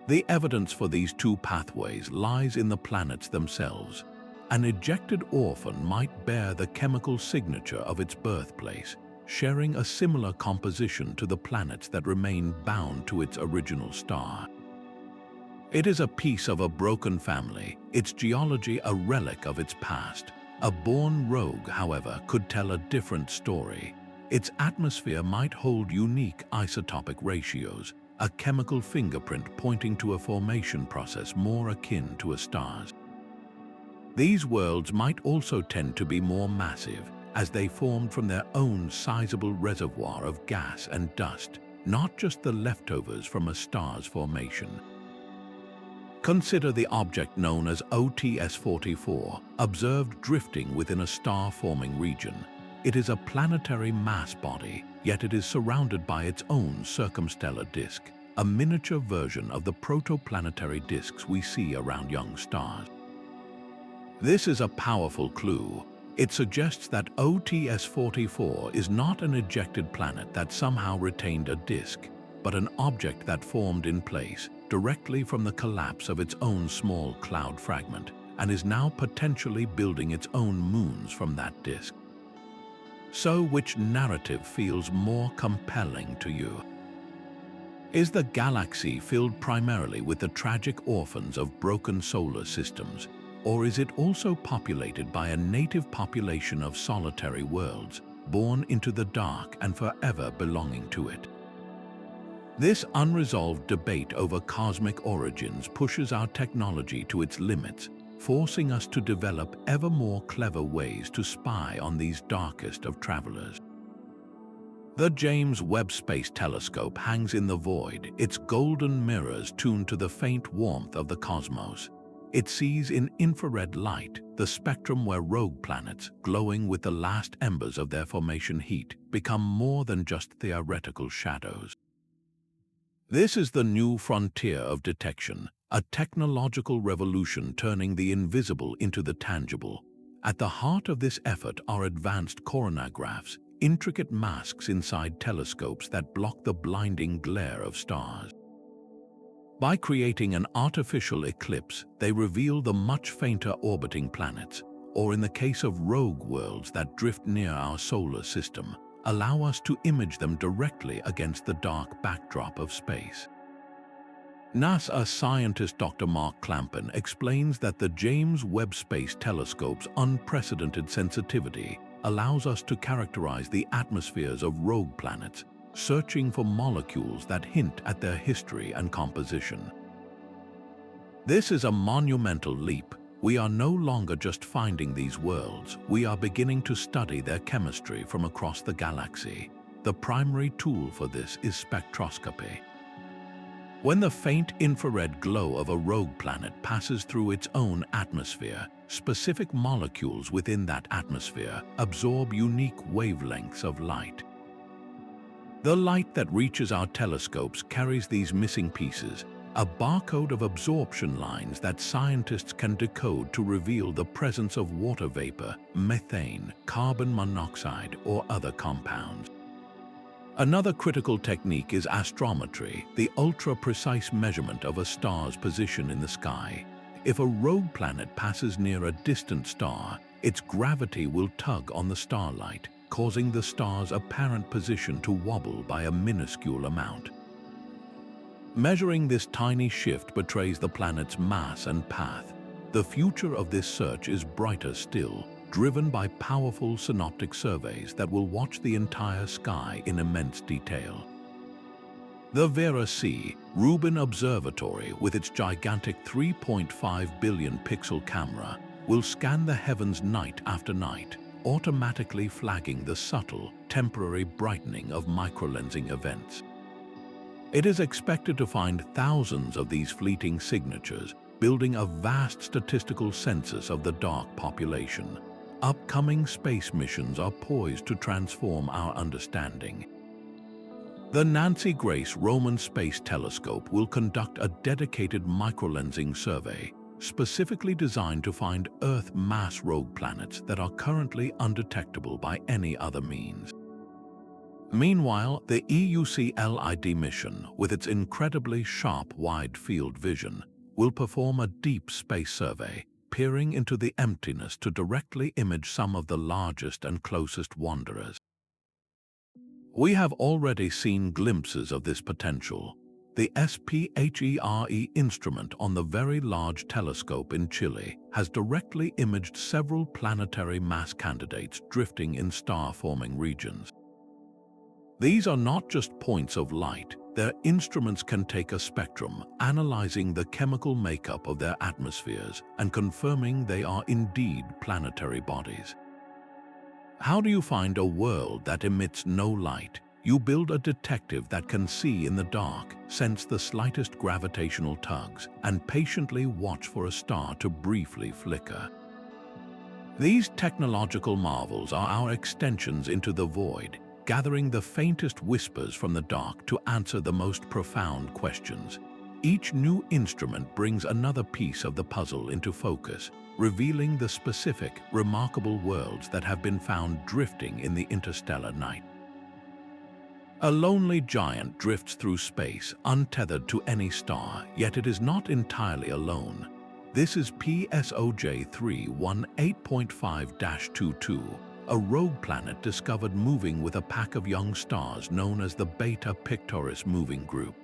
The evidence for these two pathways lies in the planets themselves. An ejected orphan might bear the chemical signature of its birthplace, sharing a similar composition to the planets that remain bound to its original star. It is a piece of a broken family, its geology a relic of its past. A born rogue, however, could tell a different story. Its atmosphere might hold unique isotopic ratios, a chemical fingerprint pointing to a formation process more akin to a star's. These worlds might also tend to be more massive, as they formed from their own sizable reservoir of gas and dust, not just the leftovers from a star's formation. Consider the object known as OTS-44, observed drifting within a star-forming region. It is a planetary mass body, yet it is surrounded by its own circumstellar disk, a miniature version of the protoplanetary disks we see around young stars. This is a powerful clue. It suggests that OTS-44 is not an ejected planet that somehow retained a disk, but an object that formed in place, directly from the collapse of its own small cloud fragment, and is now potentially building its own moons from that disk. So, which narrative feels more compelling to you? Is the galaxy filled primarily with the tragic orphans of broken solar systems, or is it also populated by a native population of solitary worlds, born into the dark and forever belonging to it? This unresolved debate over cosmic origins pushes our technology to its limits, forcing us to develop ever more clever ways to spy on these darkest of travelers. The James Webb Space Telescope hangs in the void, its golden mirrors tuned to the faint warmth of the cosmos. It sees in infrared light the spectrum where rogue planets, glowing with the last embers of their formation heat, become more than just theoretical shadows. This is the new frontier of detection, a technological revolution turning the invisible into the tangible. At the heart of this effort are advanced coronagraphs, intricate masks inside telescopes that block the blinding glare of stars. By creating an artificial eclipse, they reveal the much fainter orbiting planets, or in the case of rogue worlds that drift near our solar system, allow us to image them directly against the dark backdrop of space. NASA scientist Dr. Mark Clampin explains that the James Webb Space Telescope's unprecedented sensitivity allows us to characterize the atmospheres of rogue planets, searching for molecules that hint at their history and composition. This is a monumental leap. We are no longer just finding these worlds, we are beginning to study their chemistry from across the galaxy. The primary tool for this is spectroscopy. When the faint infrared glow of a rogue planet passes through its own atmosphere, specific molecules within that atmosphere absorb unique wavelengths of light. The light that reaches our telescopes carries these missing pieces, a barcode of absorption lines that scientists can decode to reveal the presence of water vapor, methane, carbon monoxide, or other compounds. Another critical technique is astrometry, the ultra-precise measurement of a star's position in the sky. If a rogue planet passes near a distant star, its gravity will tug on the starlight, causing the star's apparent position to wobble by a minuscule amount. Measuring this tiny shift betrays the planet's mass and path. The future of this search is brighter still, driven by powerful synoptic surveys that will watch the entire sky in immense detail. The Vera C. Rubin Observatory, with its gigantic 3.5 billion pixel camera, will scan the heavens night after night, automatically flagging the subtle, temporary brightening of microlensing events. It is expected to find thousands of these fleeting signatures, building a vast statistical census of the dark population. Upcoming space missions are poised to transform our understanding. The Nancy Grace Roman Space Telescope will conduct a dedicated microlensing survey, specifically designed to find Earth mass rogue planets that are currently undetectable by any other means. Meanwhile, the EUCLID mission, with its incredibly sharp wide-field vision, will perform a deep space survey, peering into the emptiness to directly image some of the largest and closest wanderers. We have already seen glimpses of this potential. The SPHERE instrument on the Very Large Telescope in Chile has directly imaged several planetary mass candidates drifting in star-forming regions. These are not just points of light. Their instruments can take a spectrum, analyzing the chemical makeup of their atmospheres and confirming they are indeed planetary bodies. How do you find a world that emits no light? You build a detective that can see in the dark, sense the slightest gravitational tugs, and patiently watch for a star to briefly flicker. These technological marvels are our extensions into the void, gathering the faintest whispers from the dark to answer the most profound questions. Each new instrument brings another piece of the puzzle into focus, revealing the specific, remarkable worlds that have been found drifting in the interstellar night. A lonely giant drifts through space, untethered to any star, yet it is not entirely alone. This is PSOJ 318.5-22, a rogue planet discovered moving with a pack of young stars known as the Beta Pictoris moving group.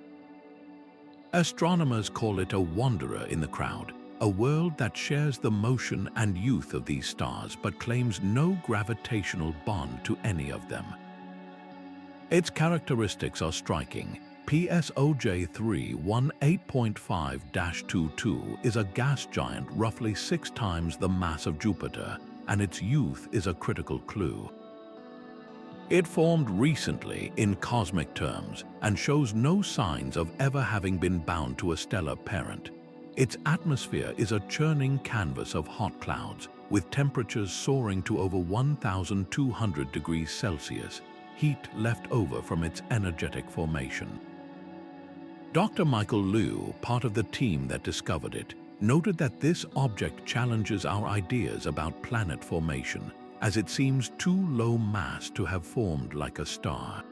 Astronomers call it a wanderer in the crowd, a world that shares the motion and youth of these stars but claims no gravitational bond to any of them. Its characteristics are striking. PSOJ 318.5-22 is a gas giant roughly 6 times the mass of Jupiter, and its youth is a critical clue. It formed recently in cosmic terms and shows no signs of ever having been bound to a stellar parent. Its atmosphere is a churning canvas of hot clouds, with temperatures soaring to over 1,200 degrees Celsius, heat left over from its energetic formation. Dr. Michael Liu, part of the team that discovered it, noted that this object challenges our ideas about planet formation, as it seems too low mass to have formed like a star.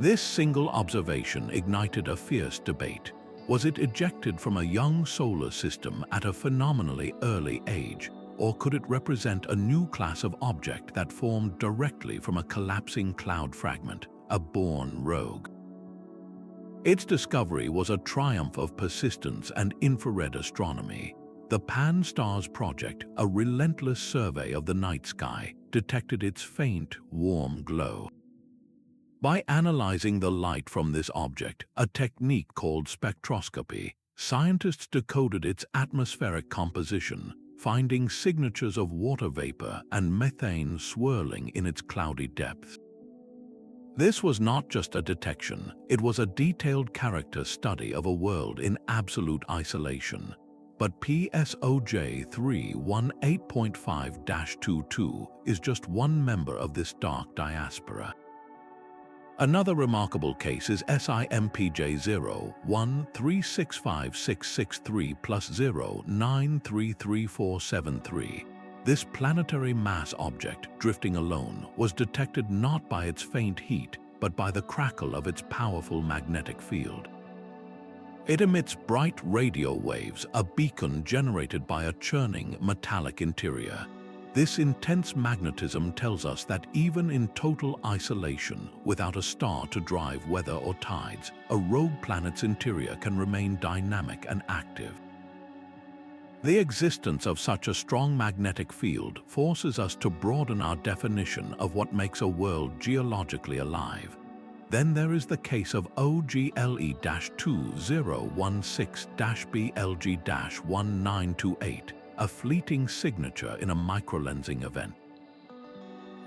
This single observation ignited a fierce debate. Was it ejected from a young solar system at a phenomenally early age, or could it represent a new class of object that formed directly from a collapsing cloud fragment, a born rogue? Its discovery was a triumph of persistence and infrared astronomy. The Pan-STARRS project, a relentless survey of the night sky, detected its faint, warm glow. By analyzing the light from this object, a technique called spectroscopy, scientists decoded its atmospheric composition, finding signatures of water vapor and methane swirling in its cloudy depths. This was not just a detection, it was a detailed character study of a world in absolute isolation. But PSOJ 318.5-22 is just one member of this dark diaspora. Another remarkable case is SIMPJ 0-1365663+0-933473. This planetary mass object, drifting alone, was detected not by its faint heat, but by the crackle of its powerful magnetic field. It emits bright radio waves, a beacon generated by a churning metallic interior. This intense magnetism tells us that even in total isolation, without a star to drive weather or tides, a rogue planet's interior can remain dynamic and active. The existence of such a strong magnetic field forces us to broaden our definition of what makes a world geologically alive. Then there is the case of OGLE-2016-BLG-1928, a fleeting signature in a microlensing event.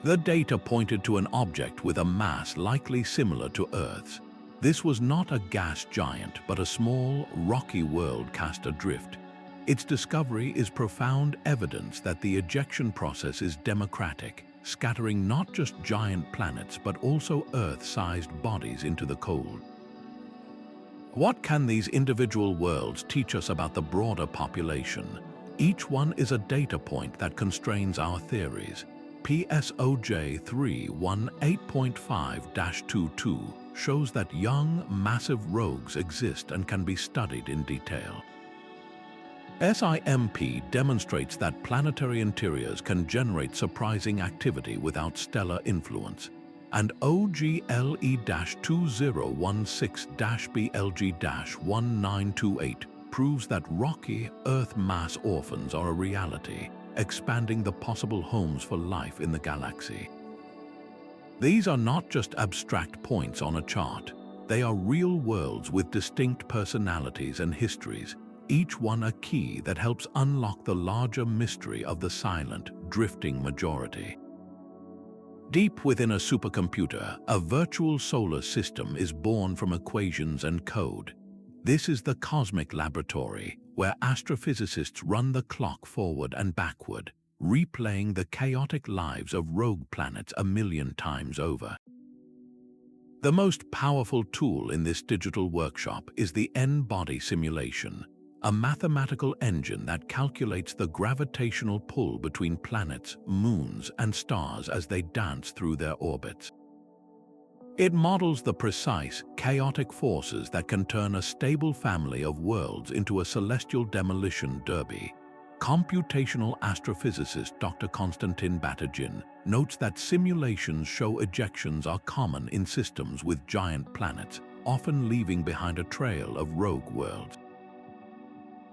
The data pointed to an object with a mass likely similar to Earth's. This was not a gas giant, but a small, rocky world cast adrift. Its discovery is profound evidence that the ejection process is democratic, scattering not just giant planets but also Earth-sized bodies into the cold. What can these individual worlds teach us about the broader population? Each one is a data point that constrains our theories. PSOJ 318.5-22 shows that young, massive rogues exist and can be studied in detail. SIMP demonstrates that planetary interiors can generate surprising activity without stellar influence, and OGLE-2016-BLG-1928 proves that rocky, Earth-mass orphans are a reality, expanding the possible homes for life in the galaxy. These are not just abstract points on a chart. They are real worlds with distinct personalities and histories, each one a key that helps unlock the larger mystery of the silent, drifting majority. Deep within a supercomputer, a virtual solar system is born from equations and code. This is the cosmic laboratory, where astrophysicists run the clock forward and backward, replaying the chaotic lives of rogue planets a million times over. The most powerful tool in this digital workshop is the N-body simulation, a mathematical engine that calculates the gravitational pull between planets, moons, and stars as they dance through their orbits. It models the precise, chaotic forces that can turn a stable family of worlds into a celestial demolition derby. Computational astrophysicist Dr. Konstantin Batygin notes that simulations show ejections are common in systems with giant planets, often leaving behind a trail of rogue worlds.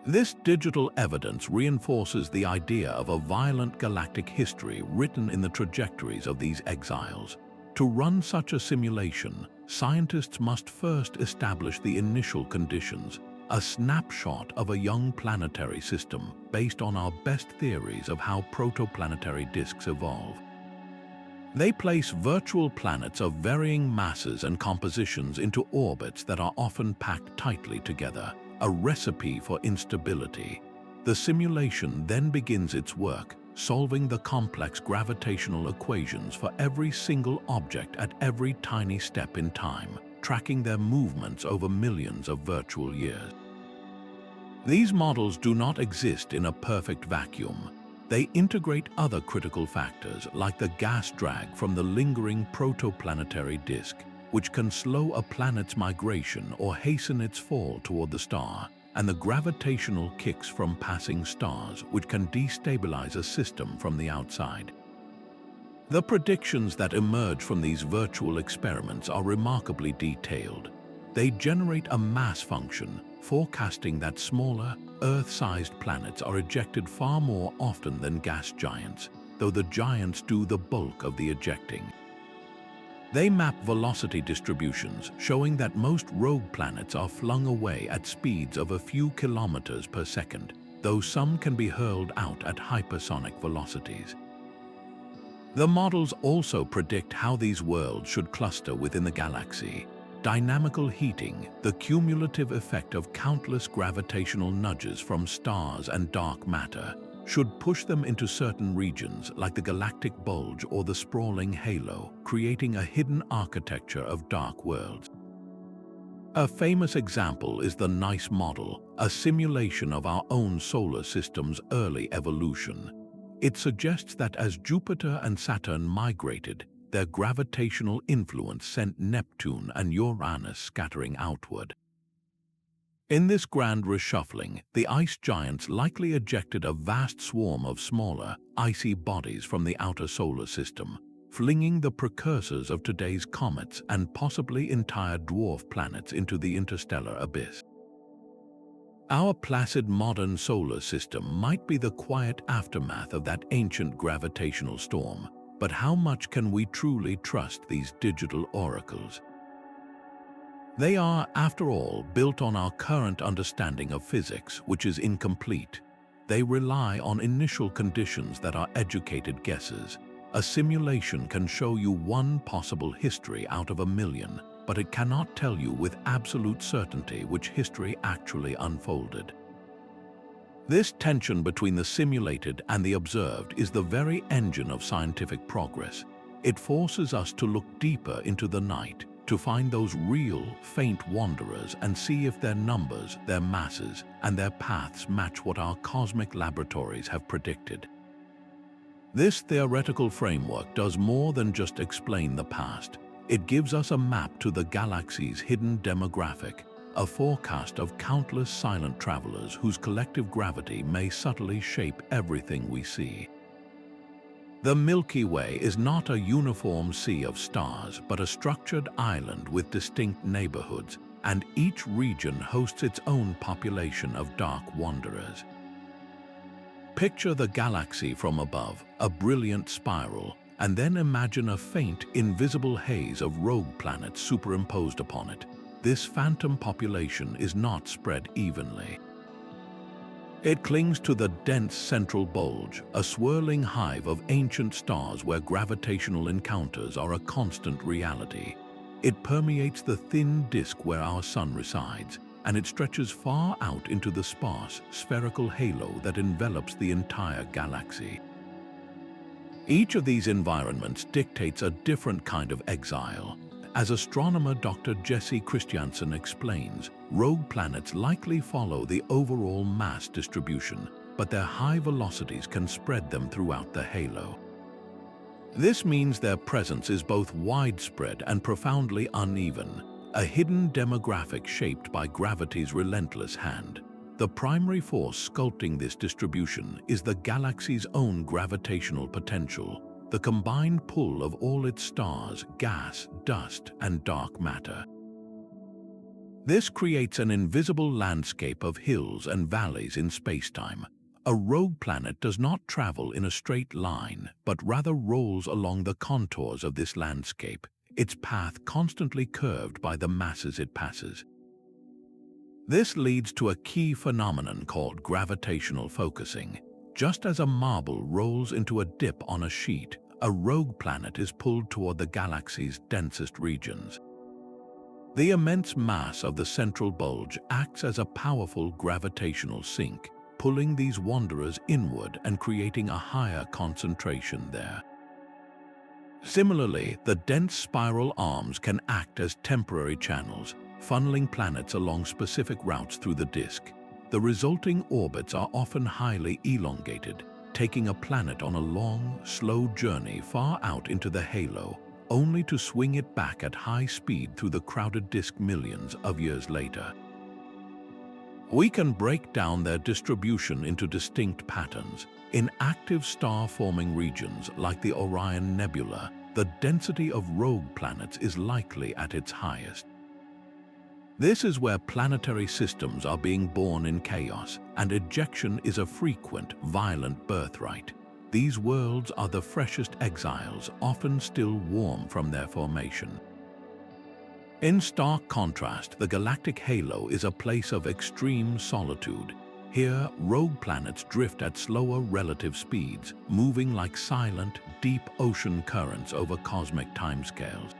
This digital evidence reinforces the idea of a violent galactic history written in the trajectories of these exiles. To run such a simulation, scientists must first establish the initial conditions, a snapshot of a young planetary system based on our best theories of how protoplanetary disks evolve. They place virtual planets of varying masses and compositions into orbits that are often packed tightly together, a recipe for instability. The simulation then begins its work, solving the complex gravitational equations for every single object at every tiny step in time, tracking their movements over millions of virtual years. These models do not exist in a perfect vacuum. They integrate other critical factors like the gas drag from the lingering protoplanetary disk, which can slow a planet's migration or hasten its fall toward the star, and the gravitational kicks from passing stars, which can destabilize a system from the outside. The predictions that emerge from these virtual experiments are remarkably detailed. They generate a mass function, forecasting that smaller, Earth-sized planets are ejected far more often than gas giants, though the giants do the bulk of the ejecting. They map velocity distributions, showing that most rogue planets are flung away at speeds of a few kilometers per second, though some can be hurled out at hypersonic velocities. The models also predict how these worlds should cluster within the galaxy. Dynamical heating, the cumulative effect of countless gravitational nudges from stars and dark matter, should push them into certain regions like the galactic bulge or the sprawling halo, creating a hidden architecture of dark worlds. A famous example is the NICE model, a simulation of our own solar system's early evolution. It suggests that as Jupiter and Saturn migrated, their gravitational influence sent Neptune and Uranus scattering outward. In this grand reshuffling, the ice giants likely ejected a vast swarm of smaller, icy bodies from the outer solar system, flinging the precursors of today's comets and possibly entire dwarf planets into the interstellar abyss. Our placid modern solar system might be the quiet aftermath of that ancient gravitational storm, but how much can we truly trust these digital oracles? They are, after all, built on our current understanding of physics, which is incomplete. They rely on initial conditions that are educated guesses. A simulation can show you one possible history out of a million, but it cannot tell you with absolute certainty which history actually unfolded. This tension between the simulated and the observed is the very engine of scientific progress. It forces us to look deeper into the night, to find those real, faint wanderers and see if their numbers, their masses, and their paths match what our cosmic laboratories have predicted. This theoretical framework does more than just explain the past. It gives us a map to the galaxy's hidden demographic, a forecast of countless silent travelers whose collective gravity may subtly shape everything we see. The Milky Way is not a uniform sea of stars, but a structured island with distinct neighborhoods, and each region hosts its own population of dark wanderers. Picture the galaxy from above, a brilliant spiral, and then imagine a faint, invisible haze of rogue planets superimposed upon it. This phantom population is not spread evenly. It clings to the dense central bulge, a swirling hive of ancient stars where gravitational encounters are a constant reality. It permeates the thin disk where our sun resides, and it stretches far out into the sparse, spherical halo that envelops the entire galaxy. Each of these environments dictates a different kind of exile. As astronomer Dr. Jesse Christiansen explains, rogue planets likely follow the overall mass distribution, but their high velocities can spread them throughout the halo. This means their presence is both widespread and profoundly uneven, a hidden demographic shaped by gravity's relentless hand. The primary force sculpting this distribution is the galaxy's own gravitational potential, the combined pull of all its stars, gas, dust, and dark matter. This creates an invisible landscape of hills and valleys in spacetime. A rogue planet does not travel in a straight line, but rather rolls along the contours of this landscape, its path constantly curved by the masses it passes. This leads to a key phenomenon called gravitational focusing. Just as a marble rolls into a dip on a sheet, a rogue planet is pulled toward the galaxy's densest regions. The immense mass of the central bulge acts as a powerful gravitational sink, pulling these wanderers inward and creating a higher concentration there. Similarly, the dense spiral arms can act as temporary channels, funneling planets along specific routes through the disk. The resulting orbits are often highly elongated, taking a planet on a long, slow journey far out into the halo, only to swing it back at high speed through the crowded disk millions of years later. We can break down their distribution into distinct patterns. In active star-forming regions like the Orion Nebula, the density of rogue planets is likely at its highest. This is where planetary systems are being born in chaos, and ejection is a frequent, violent birthright. These worlds are the freshest exiles, often still warm from their formation. In stark contrast, the galactic halo is a place of extreme solitude. Here, rogue planets drift at slower relative speeds, moving like silent, deep ocean currents over cosmic timescales.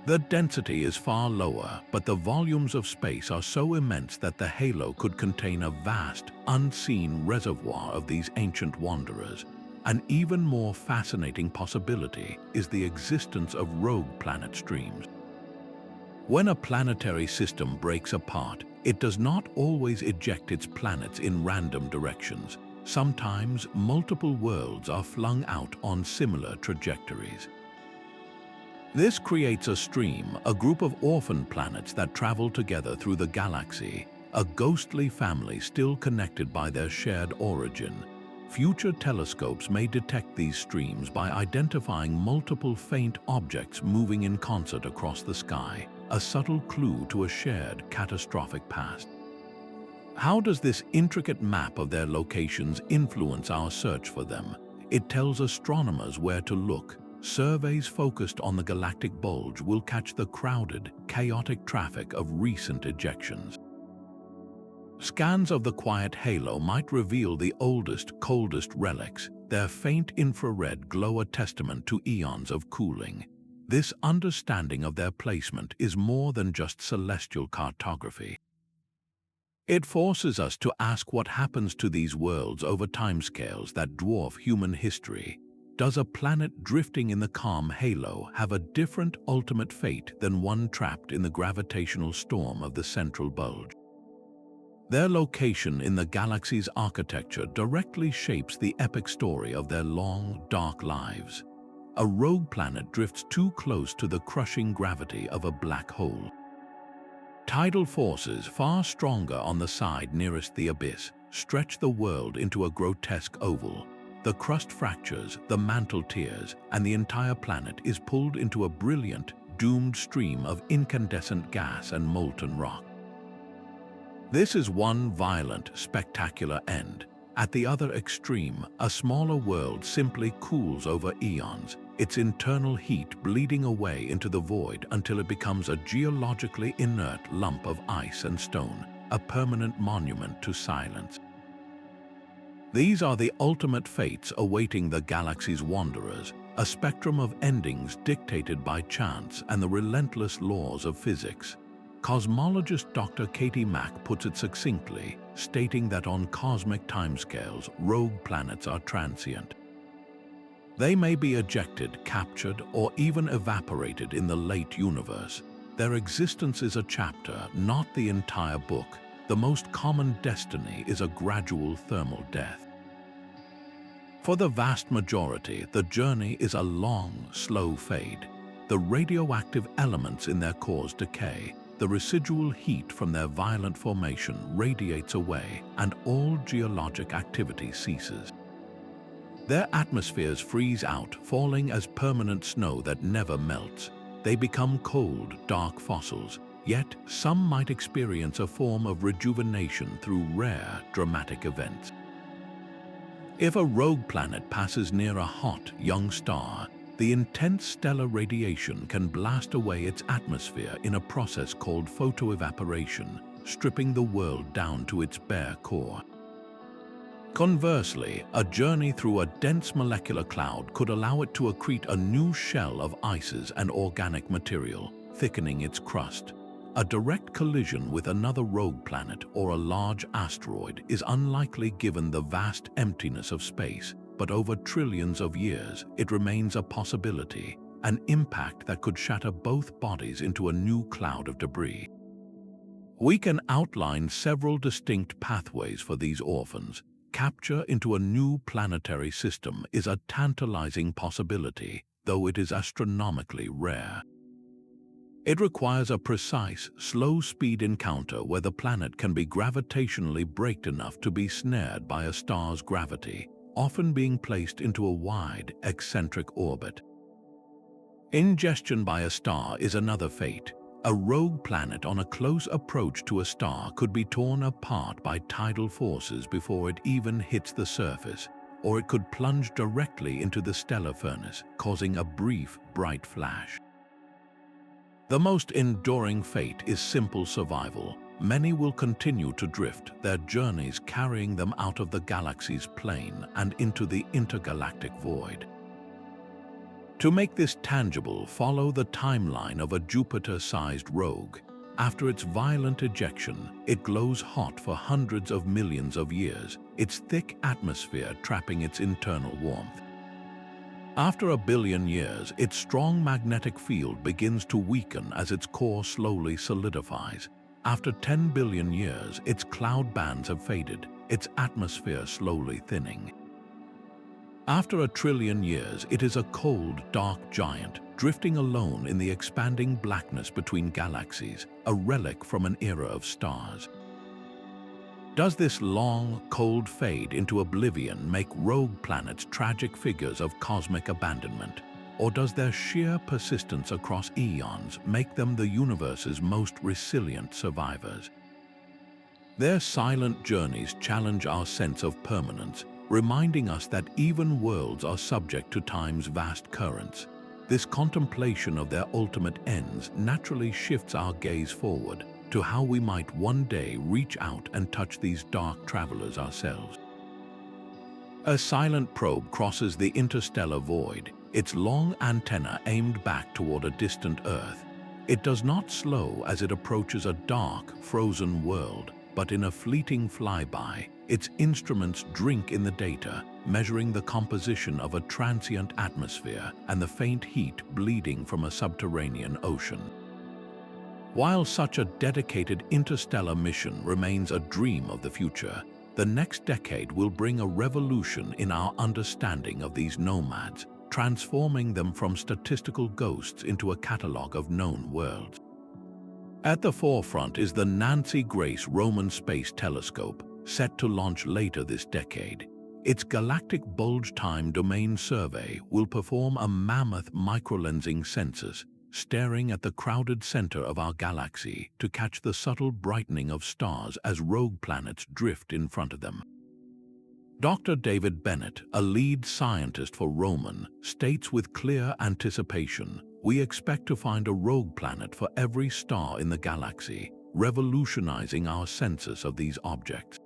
The density is far lower, but the volumes of space are so immense that the halo could contain a vast, unseen reservoir of these ancient wanderers. An even more fascinating possibility is the existence of rogue planet streams. When a planetary system breaks apart, it does not always eject its planets in random directions. Sometimes, multiple worlds are flung out on similar trajectories. This creates a stream, a group of orphaned planets that travel together through the galaxy, a ghostly family still connected by their shared origin. Future telescopes may detect these streams by identifying multiple faint objects moving in concert across the sky, a subtle clue to a shared catastrophic past. How does this intricate map of their locations influence our search for them? It tells astronomers where to look. Surveys focused on the galactic bulge will catch the crowded, chaotic traffic of recent ejections. Scans of the quiet halo might reveal the oldest, coldest relics, their faint infrared glow a testament to eons of cooling. This understanding of their placement is more than just celestial cartography. It forces us to ask what happens to these worlds over timescales that dwarf human history. Does a planet drifting in the calm halo have a different ultimate fate than one trapped in the gravitational storm of the central bulge? Their location in the galaxy's architecture directly shapes the epic story of their long, dark lives. A rogue planet drifts too close to the crushing gravity of a black hole. Tidal forces, far stronger on the side nearest the abyss, stretch the world into a grotesque oval. The crust fractures, the mantle tears, and the entire planet is pulled into a brilliant, doomed stream of incandescent gas and molten rock. This is one violent, spectacular end. At the other extreme, a smaller world simply cools over eons, its internal heat bleeding away into the void until it becomes a geologically inert lump of ice and stone, a permanent monument to silence. These are the ultimate fates awaiting the galaxy's wanderers, a spectrum of endings dictated by chance and the relentless laws of physics. Cosmologist Dr. Katie Mack puts it succinctly, stating that on cosmic timescales, rogue planets are transient. They may be ejected, captured, or even evaporated in the late universe. Their existence is a chapter, not the entire book. The most common destiny is a gradual thermal death. For the vast majority, the journey is a long, slow fade. The radioactive elements in their cores decay. The residual heat from their violent formation radiates away, and all geologic activity ceases. Their atmospheres freeze out, falling as permanent snow that never melts. They become cold, dark fossils, yet some might experience a form of rejuvenation through rare, dramatic events. If a rogue planet passes near a hot, young star, the intense stellar radiation can blast away its atmosphere in a process called photoevaporation, stripping the world down to its bare core. Conversely, a journey through a dense molecular cloud could allow it to accrete a new shell of ices and organic material, thickening its crust. A direct collision with another rogue planet or a large asteroid is unlikely given the vast emptiness of space, but over trillions of years, it remains a possibility, an impact that could shatter both bodies into a new cloud of debris. We can outline several distinct pathways for these orphans. Capture into a new planetary system is a tantalizing possibility, though it is astronomically rare. It requires a precise, slow-speed encounter where the planet can be gravitationally braked enough to be snared by a star's gravity, often being placed into a wide, eccentric orbit. Ingestion by a star is another fate. A rogue planet on a close approach to a star could be torn apart by tidal forces before it even hits the surface, or it could plunge directly into the stellar furnace, causing a brief, bright flash. The most enduring fate is simple survival. Many will continue to drift, their journeys carrying them out of the galaxy's plane and into the intergalactic void. To make this tangible, follow the timeline of a Jupiter-sized rogue. After its violent ejection, it glows hot for hundreds of millions of years, its thick atmosphere trapping its internal warmth. After a billion years, its strong magnetic field begins to weaken as its core slowly solidifies. After 10 billion years, its cloud bands have faded, its atmosphere slowly thinning. After 1 trillion years, it is a cold, dark giant, drifting alone in the expanding blackness between galaxies, a relic from an era of stars. Does this long, cold fade into oblivion make rogue planets tragic figures of cosmic abandonment? Or does their sheer persistence across eons make them the universe's most resilient survivors? Their silent journeys challenge our sense of permanence, reminding us that even worlds are subject to time's vast currents. This contemplation of their ultimate ends naturally shifts our gaze forward to how we might one day reach out and touch these dark travelers ourselves. A silent probe crosses the interstellar void, its long antenna aimed back toward a distant Earth. It does not slow as it approaches a dark, frozen world, but in a fleeting flyby, its instruments drink in the data, measuring the composition of a transient atmosphere and the faint heat bleeding from a subterranean ocean. While such a dedicated interstellar mission remains a dream of the future, the next decade will bring a revolution in our understanding of these nomads, transforming them from statistical ghosts into a catalogue of known worlds. At the forefront is the Nancy Grace Roman Space Telescope, set to launch later this decade. Its galactic bulge time domain survey will perform a mammoth microlensing census, staring at the crowded center of our galaxy to catch the subtle brightening of stars as rogue planets drift in front of them. Dr. David Bennett, a lead scientist for Roman, states with clear anticipation, "We expect to find a rogue planet for every star in the galaxy, revolutionizing our census of these objects."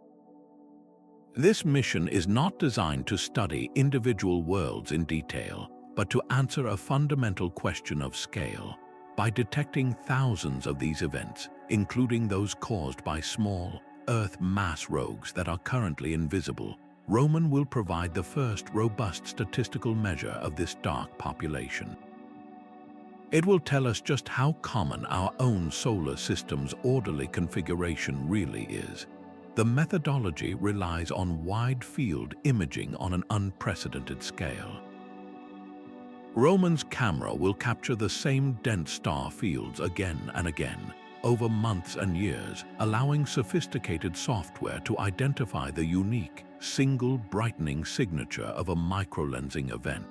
This mission is not designed to study individual worlds in detail, but to answer a fundamental question of scale. By detecting thousands of these events, including those caused by small, Earth mass rogues that are currently invisible, Roman will provide the first robust statistical measure of this dark population. It will tell us just how common our own solar system's orderly configuration really is. The methodology relies on wide-field imaging on an unprecedented scale. Roman's camera will capture the same dense star fields again and again, over months and years, allowing sophisticated software to identify the unique, single brightening signature of a microlensing event.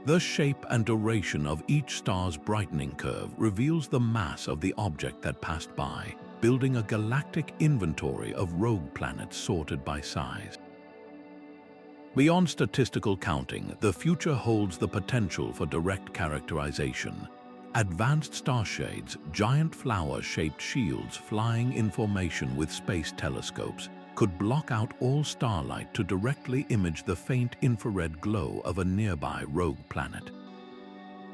The shape and duration of each star's brightening curve reveals the mass of the object that passed by, building a galactic inventory of rogue planets sorted by size. Beyond statistical counting, the future holds the potential for direct characterization. Advanced starshades, giant flower-shaped shields flying in formation with space telescopes, could block out all starlight to directly image the faint infrared glow of a nearby rogue planet.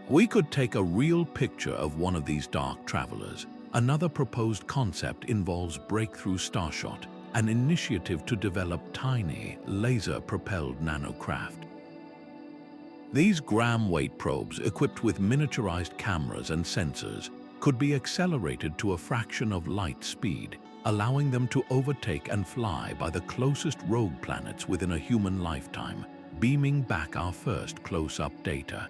We could take a real picture of one of these dark travelers. Another proposed concept involves Breakthrough Starshot, an initiative to develop tiny, laser-propelled nanocraft. These gram-weight probes, equipped with miniaturized cameras and sensors, could be accelerated to a fraction of light speed, allowing them to overtake and fly by the closest rogue planets within a human lifetime, beaming back our first close-up data.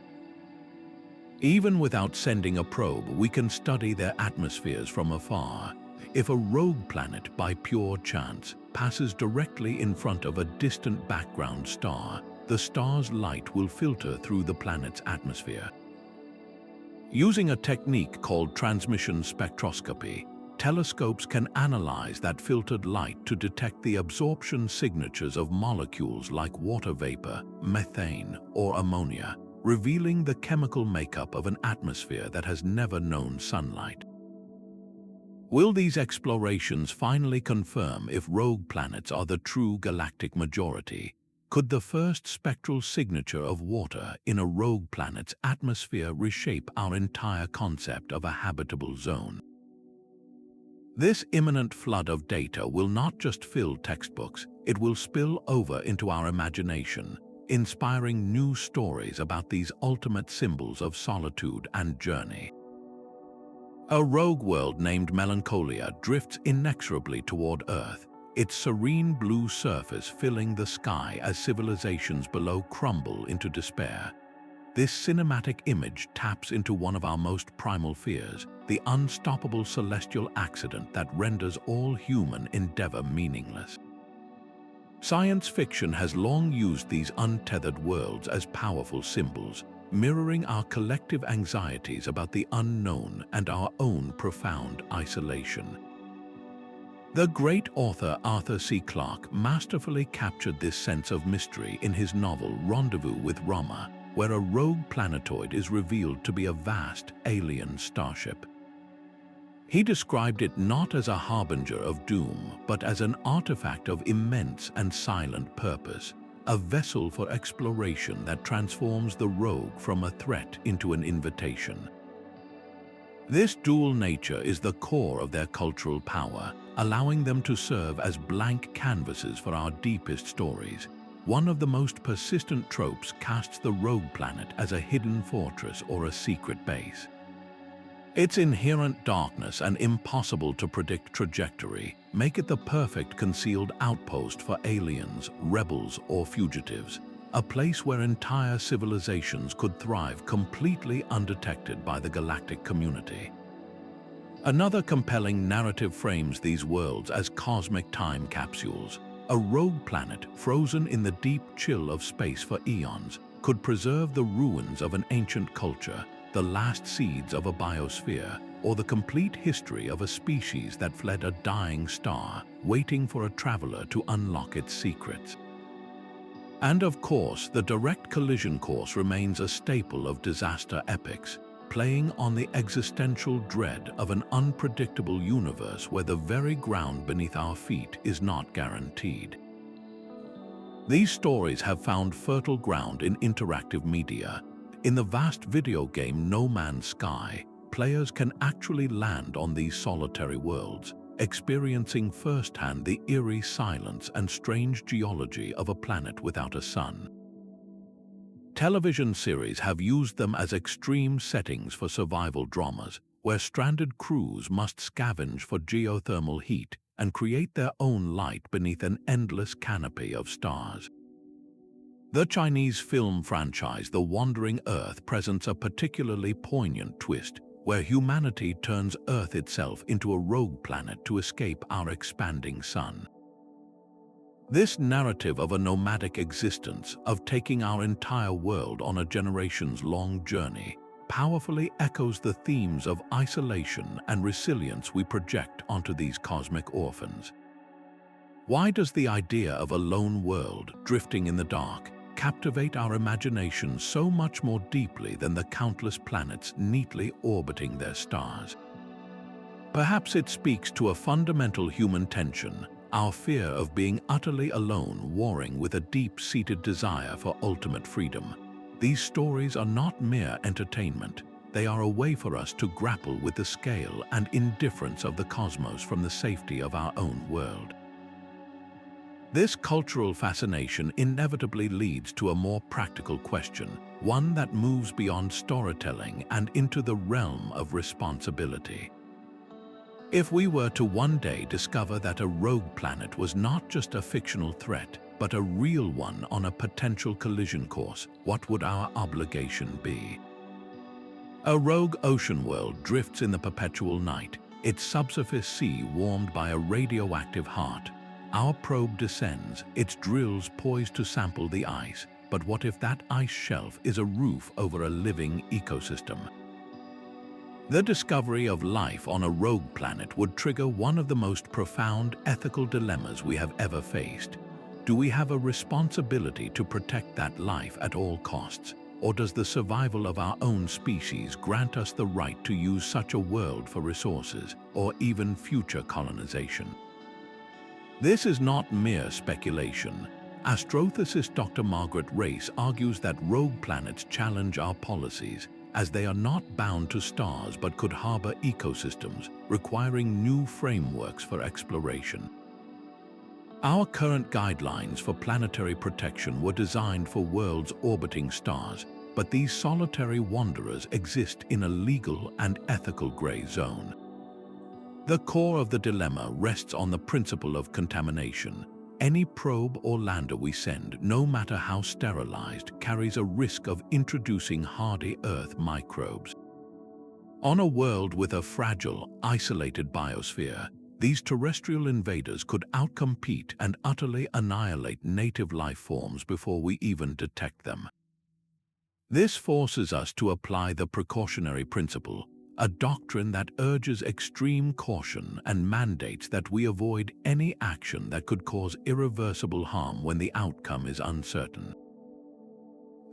Even without sending a probe, we can study their atmospheres from afar. If a rogue planet, by pure chance, passes directly in front of a distant background star, the star's light will filter through the planet's atmosphere. Using a technique called transmission spectroscopy, telescopes can analyze that filtered light to detect the absorption signatures of molecules like water vapor, methane, or ammonia, revealing the chemical makeup of an atmosphere that has never known sunlight. Will these explorations finally confirm if rogue planets are the true galactic majority? Could the first spectral signature of water in a rogue planet's atmosphere reshape our entire concept of a habitable zone? This imminent flood of data will not just fill textbooks, it will spill over into our imagination, inspiring new stories about these ultimate symbols of solitude and journey. A rogue world named Melancholia drifts inexorably toward Earth, its serene blue surface filling the sky as civilizations below crumble into despair. This cinematic image taps into one of our most primal fears, the unstoppable celestial accident that renders all human endeavor meaningless. Science fiction has long used these untethered worlds as powerful symbols, mirroring our collective anxieties about the unknown and our own profound isolation. The great author Arthur C. Clarke masterfully captured this sense of mystery in his novel Rendezvous with Rama, where a rogue planetoid is revealed to be a vast alien starship. He described it not as a harbinger of doom, but as an artifact of immense and silent purpose, a vessel for exploration that transforms the rogue from a threat into an invitation. This dual nature is the core of their cultural power, allowing them to serve as blank canvases for our deepest stories. One of the most persistent tropes casts the rogue planet as a hidden fortress or a secret base. Its inherent darkness and impossible to predict trajectory make it the perfect concealed outpost for aliens, rebels, or fugitives, a place where entire civilizations could thrive completely undetected by the galactic community. Another compelling narrative frames these worlds as cosmic time capsules. A rogue planet frozen in the deep chill of space for eons could preserve the ruins of an ancient culture, the last seeds of a biosphere, or the complete history of a species that fled a dying star, waiting for a traveler to unlock its secrets. And of course, the direct collision course remains a staple of disaster epics, playing on the existential dread of an unpredictable universe where the very ground beneath our feet is not guaranteed. These stories have found fertile ground in interactive media. In the vast video game No Man's Sky, players can actually land on these solitary worlds, experiencing firsthand the eerie silence and strange geology of a planet without a sun. Television series have used them as extreme settings for survival dramas, where stranded crews must scavenge for geothermal heat and create their own light beneath an endless canopy of stars. The Chinese film franchise The Wandering Earth presents a particularly poignant twist, where humanity turns Earth itself into a rogue planet to escape our expanding sun. This narrative of a nomadic existence, of taking our entire world on a generations-long journey, powerfully echoes the themes of isolation and resilience we project onto these cosmic orphans. Why does the idea of a lone world drifting in the dark captivate our imagination so much more deeply than the countless planets neatly orbiting their stars? Perhaps it speaks to a fundamental human tension, our fear of being utterly alone warring with a deep-seated desire for ultimate freedom. These stories are not mere entertainment. They are a way for us to grapple with the scale and indifference of the cosmos from the safety of our own world. This cultural fascination inevitably leads to a more practical question, one that moves beyond storytelling and into the realm of responsibility. If we were to one day discover that a rogue planet was not just a fictional threat, but a real one on a potential collision course, what would our obligation be? A rogue ocean world drifts in the perpetual night, its subsurface sea warmed by a radioactive heart. Our probe descends, its drills poised to sample the ice. But what if that ice shelf is a roof over a living ecosystem? The discovery of life on a rogue planet would trigger one of the most profound ethical dilemmas we have ever faced. Do we have a responsibility to protect that life at all costs? Or does the survival of our own species grant us the right to use such a world for resources, or even future colonization? This is not mere speculation. Astrophysicist Dr. Margaret Race argues that rogue planets challenge our policies, as they are not bound to stars but could harbor ecosystems, requiring new frameworks for exploration. Our current guidelines for planetary protection were designed for worlds orbiting stars, but these solitary wanderers exist in a legal and ethical gray zone. The core of the dilemma rests on the principle of contamination. Any probe or lander we send, no matter how sterilized, carries a risk of introducing hardy Earth microbes. On a world with a fragile, isolated biosphere, these terrestrial invaders could outcompete and utterly annihilate native life forms before we even detect them. This forces us to apply the precautionary principle, a doctrine that urges extreme caution and mandates that we avoid any action that could cause irreversible harm when the outcome is uncertain.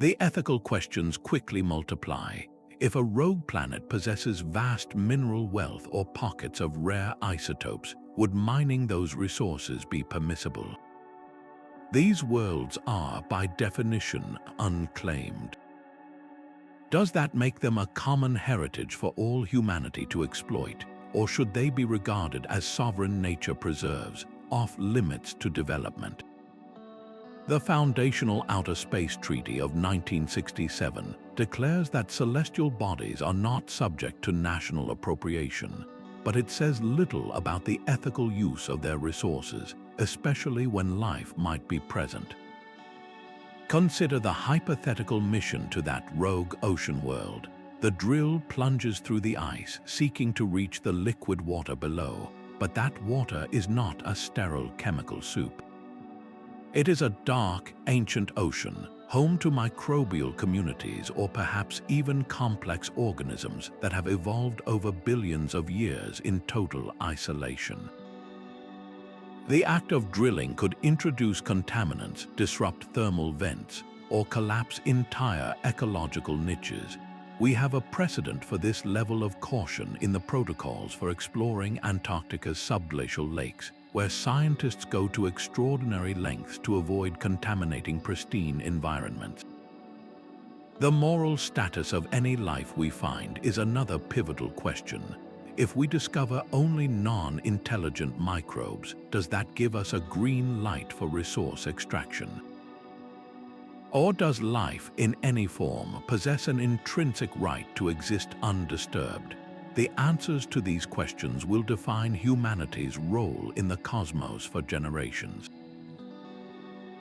The ethical questions quickly multiply. If a rogue planet possesses vast mineral wealth or pockets of rare isotopes, would mining those resources be permissible? These worlds are, by definition, unclaimed. Does that make them a common heritage for all humanity to exploit, or should they be regarded as sovereign nature preserves, off limits to development? The foundational Outer Space Treaty of 1967 declares that celestial bodies are not subject to national appropriation, but it says little about the ethical use of their resources, especially when life might be present. Consider the hypothetical mission to that rogue ocean world. The drill plunges through the ice, seeking to reach the liquid water below, but that water is not a sterile chemical soup. It is a dark, ancient ocean, home to microbial communities or perhaps even complex organisms that have evolved over billions of years in total isolation. The act of drilling could introduce contaminants, disrupt thermal vents, or collapse entire ecological niches. We have a precedent for this level of caution in the protocols for exploring Antarctica's subglacial lakes, where scientists go to extraordinary lengths to avoid contaminating pristine environments. The moral status of any life we find is another pivotal question. If we discover only non-intelligent microbes, does that give us a green light for resource extraction? Or does life in any form possess an intrinsic right to exist undisturbed? The answers to these questions will define humanity's role in the cosmos for generations.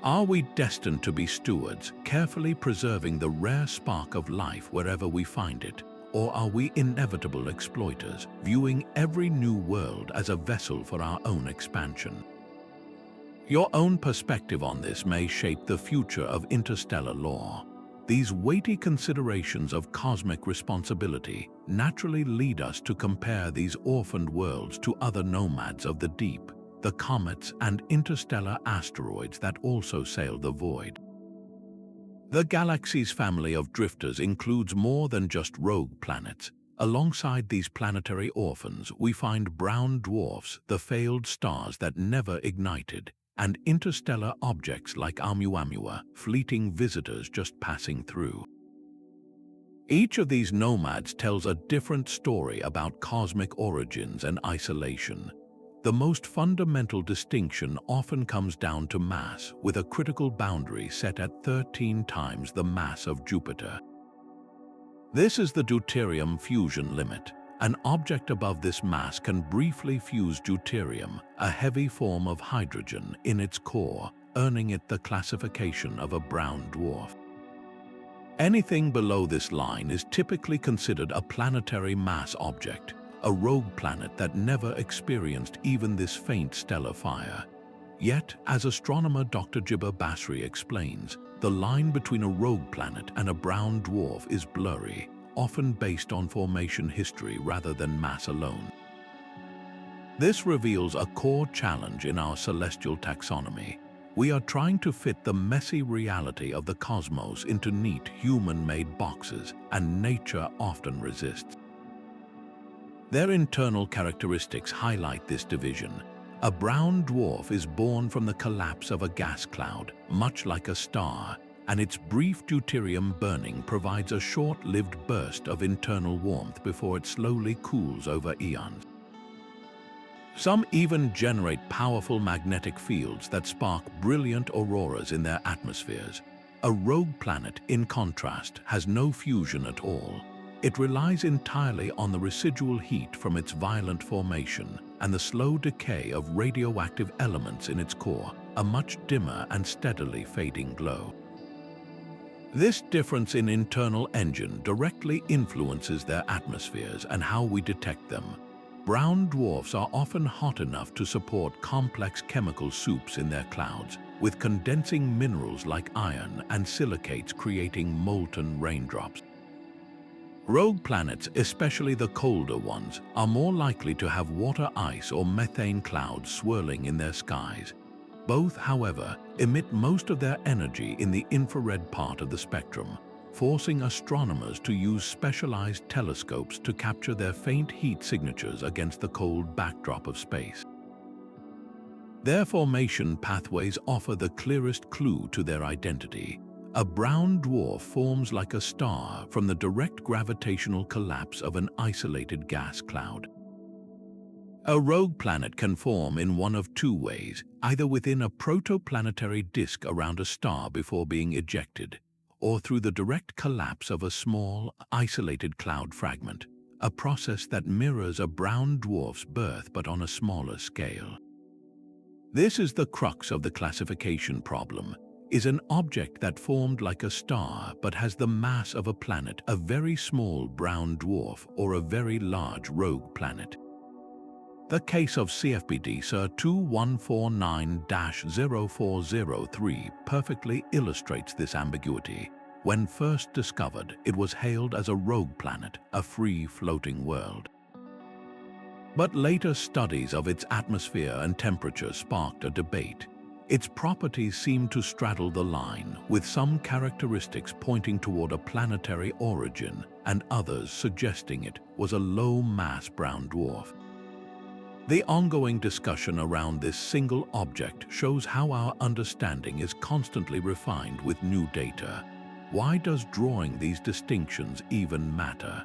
Are we destined to be stewards, carefully preserving the rare spark of life wherever we find it? Or are we inevitable exploiters, viewing every new world as a vessel for our own expansion? Your own perspective on this may shape the future of interstellar law. These weighty considerations of cosmic responsibility naturally lead us to compare these orphaned worlds to other nomads of the deep, the comets and interstellar asteroids that also sail the void. The galaxy's family of drifters includes more than just rogue planets. Alongside these planetary orphans, we find brown dwarfs, the failed stars that never ignited, and interstellar objects like Oumuamua, fleeting visitors just passing through. Each of these nomads tells a different story about cosmic origins and isolation. The most fundamental distinction often comes down to mass, with a critical boundary set at 13 times the mass of Jupiter. This is the deuterium fusion limit. An object above this mass can briefly fuse deuterium, a heavy form of hydrogen, in its core, earning it the classification of a brown dwarf. Anything below this line is typically considered a planetary mass object, a rogue planet that never experienced even this faint stellar fire. Yet, as astronomer Dr. Jibber Basri explains, the line between a rogue planet and a brown dwarf is blurry, often based on formation history rather than mass alone. This reveals a core challenge in our celestial taxonomy. We are trying to fit the messy reality of the cosmos into neat human-made boxes, and nature often resists. Their internal characteristics highlight this division. A brown dwarf is born from the collapse of a gas cloud, much like a star, and its brief deuterium burning provides a short-lived burst of internal warmth before it slowly cools over eons. Some even generate powerful magnetic fields that spark brilliant auroras in their atmospheres. A rogue planet, in contrast, has no fusion at all. It relies entirely on the residual heat from its violent formation and the slow decay of radioactive elements in its core, a much dimmer and steadily fading glow. This difference in internal engine directly influences their atmospheres and how we detect them. Brown dwarfs are often hot enough to support complex chemical soups in their clouds, with condensing minerals like iron and silicates creating molten raindrops. Rogue planets, especially the colder ones, are more likely to have water ice or methane clouds swirling in their skies. Both, however, emit most of their energy in the infrared part of the spectrum, forcing astronomers to use specialized telescopes to capture their faint heat signatures against the cold backdrop of space. Their formation pathways offer the clearest clue to their identity. A brown dwarf forms like a star from the direct gravitational collapse of an isolated gas cloud. A rogue planet can form in one of two ways, either within a protoplanetary disk around a star before being ejected, or through the direct collapse of a small, isolated cloud fragment, a process that mirrors a brown dwarf's birth but on a smaller scale. This is the crux of the classification problem. Is an object that formed like a star but has the mass of a planet a very small brown dwarf or a very large rogue planet? The case of CFBD SIR 2149-0403 perfectly illustrates this ambiguity. When first discovered, it was hailed as a rogue planet, a free-floating world. But later studies of its atmosphere and temperature sparked a debate. Its properties seem to straddle the line, with some characteristics pointing toward a planetary origin and others suggesting it was a low-mass brown dwarf. The ongoing discussion around this single object shows how our understanding is constantly refined with new data. Why does drawing these distinctions even matter?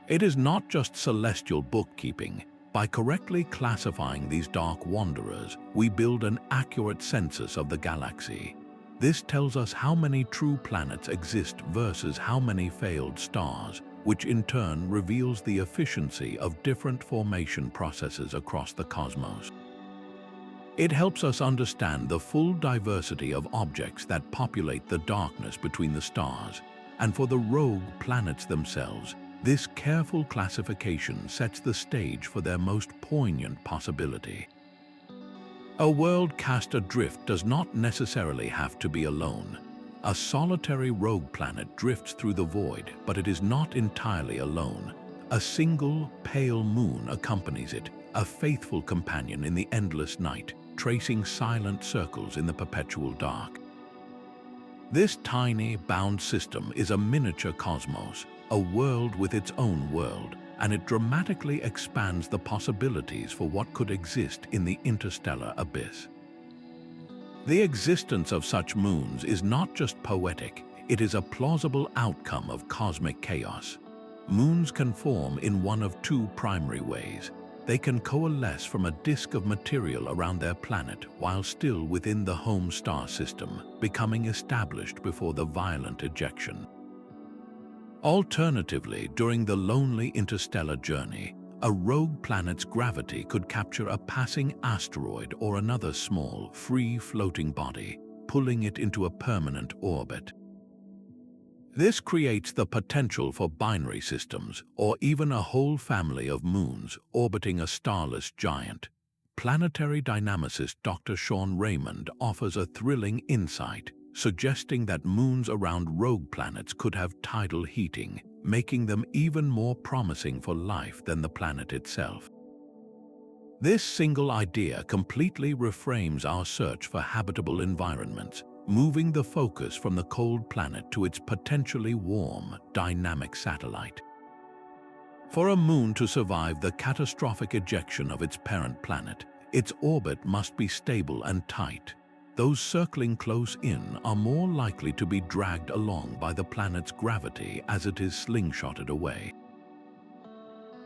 It is not just celestial bookkeeping. By correctly classifying these dark wanderers, we build an accurate census of the galaxy. This tells us how many true planets exist versus how many failed stars, which in turn reveals the efficiency of different formation processes across the cosmos. It helps us understand the full diversity of objects that populate the darkness between the stars, and for the rogue planets themselves, this careful classification sets the stage for their most poignant possibility. A world cast adrift does not necessarily have to be alone. A solitary rogue planet drifts through the void, but it is not entirely alone. A single, pale moon accompanies it, a faithful companion in the endless night, tracing silent circles in the perpetual dark. This tiny, bound system is a miniature cosmos, a world with its own world, and it dramatically expands the possibilities for what could exist in the interstellar abyss. The existence of such moons is not just poetic, it is a plausible outcome of cosmic chaos. Moons can form in one of two primary ways. They can coalesce from a disk of material around their planet while still within the home star system, becoming established before the violent ejection. Alternatively, during the lonely interstellar journey, a rogue planet's gravity could capture a passing asteroid or another small, free-floating body, pulling it into a permanent orbit. This creates the potential for binary systems, or even a whole family of moons orbiting a starless giant. Planetary dynamicist Dr. Sean Raymond offers a thrilling insight, suggesting that moons around rogue planets could have tidal heating, making them even more promising for life than the planet itself. This single idea completely reframes our search for habitable environments, moving the focus from the cold planet to its potentially warm, dynamic satellite. For a moon to survive the catastrophic ejection of its parent planet, its orbit must be stable and tight. Those circling close in are more likely to be dragged along by the planet's gravity as it is slingshotted away.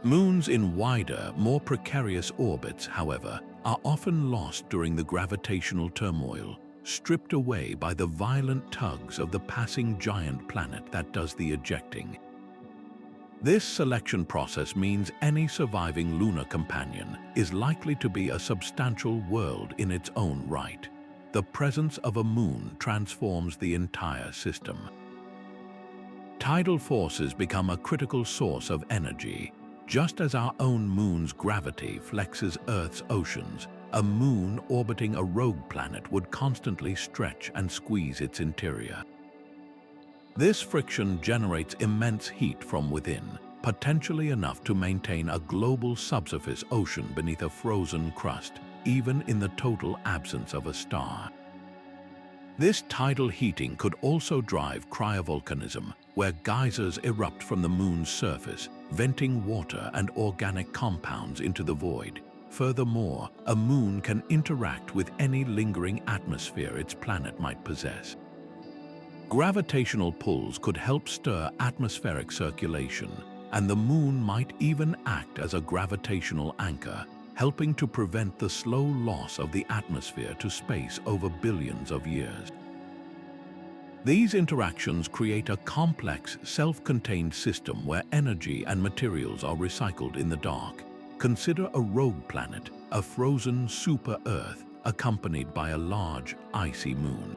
Moons in wider, more precarious orbits, however, are often lost during the gravitational turmoil, stripped away by the violent tugs of the passing giant planet that does the ejecting. This selection process means any surviving lunar companion is likely to be a substantial world in its own right. The presence of a moon transforms the entire system. Tidal forces become a critical source of energy. Just as our own moon's gravity flexes Earth's oceans, a moon orbiting a rogue planet would constantly stretch and squeeze its interior. This friction generates immense heat from within, potentially enough to maintain a global subsurface ocean beneath a frozen crust, even in the total absence of a star. This tidal heating could also drive cryovolcanism, where geysers erupt from the moon's surface, venting water and organic compounds into the void. Furthermore, a moon can interact with any lingering atmosphere its planet might possess. Gravitational pulls could help stir atmospheric circulation, and the moon might even act as a gravitational anchor, helping to prevent the slow loss of the atmosphere to space over billions of years. These interactions create a complex, self-contained system where energy and materials are recycled in the dark. Consider a rogue planet, a frozen super-Earth, accompanied by a large, icy moon.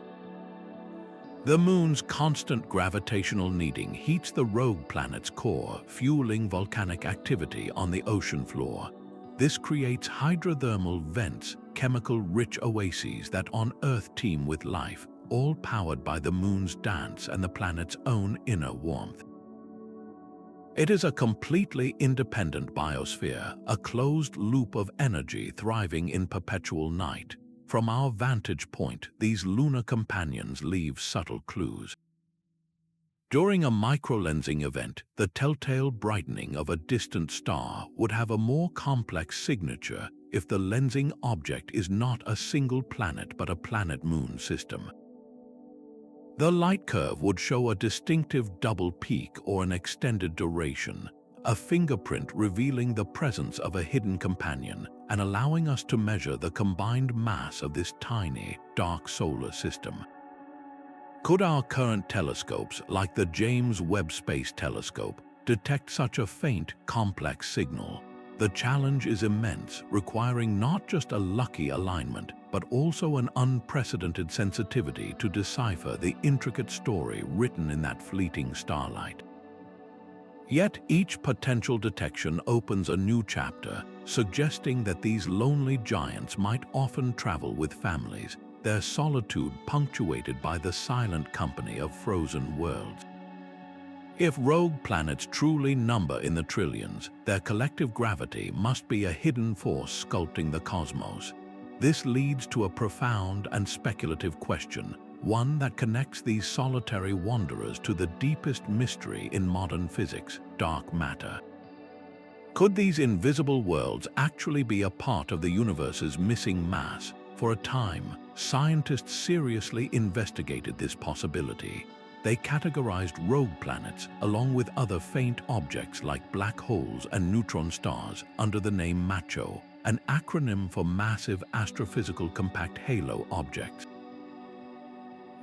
The moon's constant gravitational kneading heats the rogue planet's core, fueling volcanic activity on the ocean floor. This creates hydrothermal vents, chemical-rich oases that on Earth teem with life, all powered by the moon's dance and the planet's own inner warmth. It is a completely independent biosphere, a closed loop of energy thriving in perpetual night. From our vantage point, these lunar companions leave subtle clues. During a microlensing event, the telltale brightening of a distant star would have a more complex signature if the lensing object is not a single planet but a planet-moon system. The light curve would show a distinctive double peak or an extended duration, a fingerprint revealing the presence of a hidden companion and allowing us to measure the combined mass of this tiny, dark solar system. Could our current telescopes, like the James Webb Space Telescope, detect such a faint, complex signal? The challenge is immense, requiring not just a lucky alignment, but also an unprecedented sensitivity to decipher the intricate story written in that fleeting starlight. Yet each potential detection opens a new chapter, suggesting that these lonely giants might often travel with families, their solitude punctuated by the silent company of frozen worlds. If rogue planets truly number in the trillions, their collective gravity must be a hidden force sculpting the cosmos. This leads to a profound and speculative question, one that connects these solitary wanderers to the deepest mystery in modern physics, dark matter. Could these invisible worlds actually be a part of the universe's missing mass? For a time, scientists seriously investigated this possibility. They categorized rogue planets along with other faint objects like black holes and neutron stars under the name MACHO, an acronym for Massive Astrophysical Compact Halo Objects.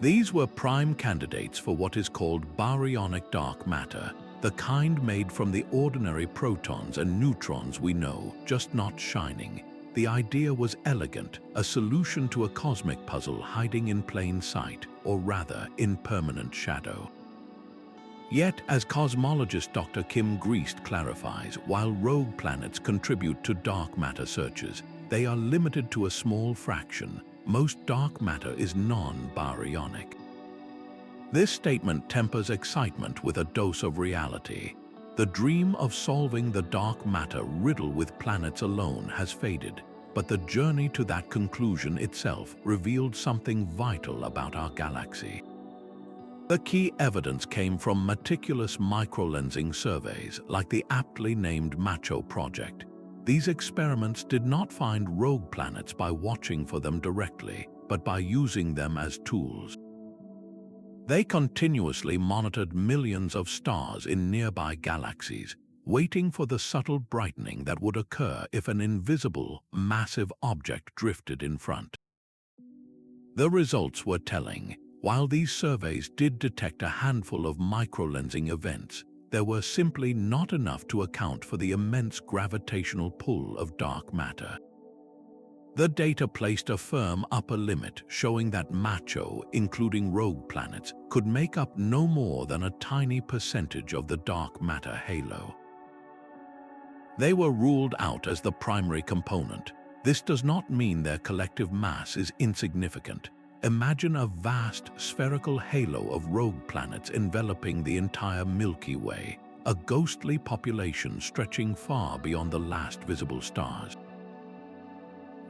These were prime candidates for what is called baryonic dark matter, the kind made from the ordinary protons and neutrons we know, just not shining. The idea was elegant, a solution to a cosmic puzzle hiding in plain sight, or rather, in permanent shadow. Yet, as cosmologist Dr. Kim Greist clarifies, while rogue planets contribute to dark matter searches, they are limited to a small fraction. Most dark matter is non-baryonic. This statement tempers excitement with a dose of reality. The dream of solving the dark matter riddle with planets alone has faded, but the journey to that conclusion itself revealed something vital about our galaxy. The key evidence came from meticulous microlensing surveys like the aptly named MACHO project. These experiments did not find rogue planets by watching for them directly, but by using them as tools. They continuously monitored millions of stars in nearby galaxies, waiting for the subtle brightening that would occur if an invisible, massive object drifted in front. The results were telling. While these surveys did detect a handful of microlensing events, there were simply not enough to account for the immense gravitational pull of dark matter. The data placed a firm upper limit, showing that macho, including rogue planets, could make up no more than a tiny percentage of the dark matter halo. They were ruled out as the primary component. This does not mean their collective mass is insignificant. Imagine a vast spherical halo of rogue planets enveloping the entire Milky Way, a ghostly population stretching far beyond the last visible stars.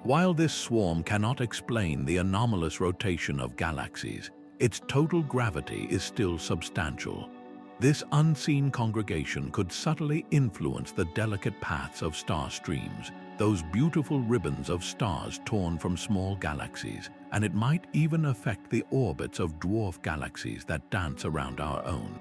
While this swarm cannot explain the anomalous rotation of galaxies, its total gravity is still substantial. This unseen congregation could subtly influence the delicate paths of star streams, those beautiful ribbons of stars torn from small galaxies, and it might even affect the orbits of dwarf galaxies that dance around our own.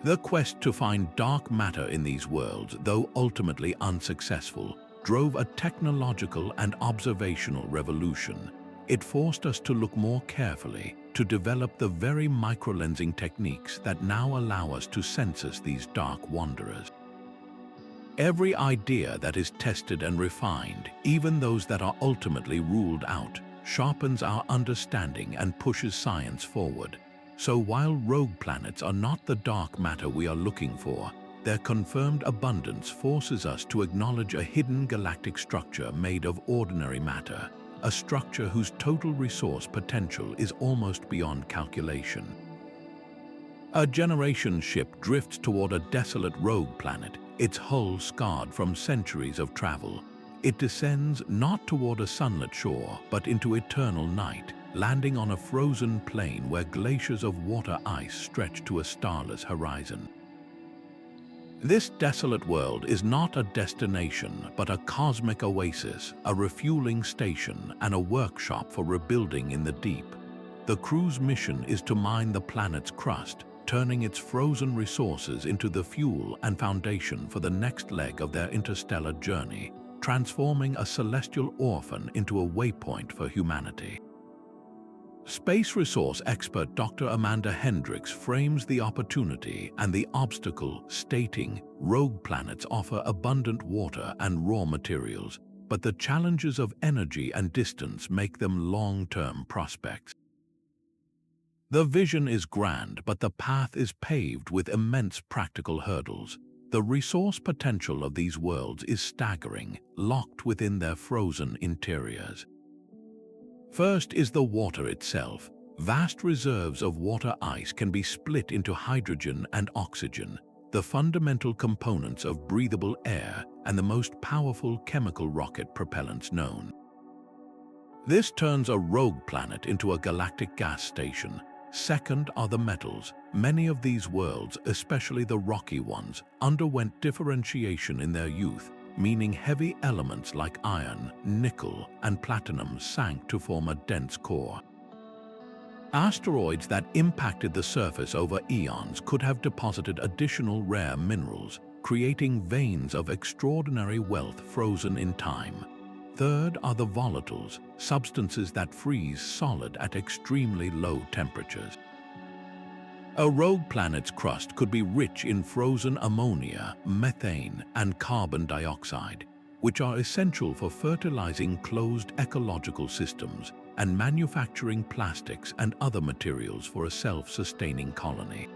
The quest to find dark matter in these worlds, though ultimately unsuccessful, drove a technological and observational revolution. It forced us to look more carefully, to develop the very microlensing techniques that now allow us to census these dark wanderers. Every idea that is tested and refined, even those that are ultimately ruled out, sharpens our understanding and pushes science forward. So while rogue planets are not the dark matter we are looking for, their confirmed abundance forces us to acknowledge a hidden galactic structure made of ordinary matter, a structure whose total resource potential is almost beyond calculation. A generation ship drifts toward a desolate rogue planet, its hull scarred from centuries of travel. It descends not toward a sunlit shore, but into eternal night, landing on a frozen plain where glaciers of water ice stretch to a starless horizon. This desolate world is not a destination, but a cosmic oasis, a refueling station, and a workshop for rebuilding in the deep. The crew's mission is to mine the planet's crust, turning its frozen resources into the fuel and foundation for the next leg of their interstellar journey, transforming a celestial orphan into a waypoint for humanity. Space resource expert Dr. Amanda Hendricks frames the opportunity and the obstacle, stating, rogue planets offer abundant water and raw materials, but the challenges of energy and distance make them long-term prospects. The vision is grand, but the path is paved with immense practical hurdles. The resource potential of these worlds is staggering, locked within their frozen interiors. First is the water itself. Vast reserves of water ice can be split into hydrogen and oxygen, the fundamental components of breathable air and the most powerful chemical rocket propellants known. This turns a rogue planet into a galactic gas station. Second are the metals. Many of these worlds, especially the rocky ones, underwent differentiation in their youth, meaning heavy elements like iron, nickel, and platinum sank to form a dense core. Asteroids that impacted the surface over eons could have deposited additional rare minerals, creating veins of extraordinary wealth frozen in time. Third are the volatiles, substances that freeze solid at extremely low temperatures. A rogue planet's crust could be rich in frozen ammonia, methane, and carbon dioxide, which are essential for fertilizing closed ecological systems and manufacturing plastics and other materials for a self-sustaining colony.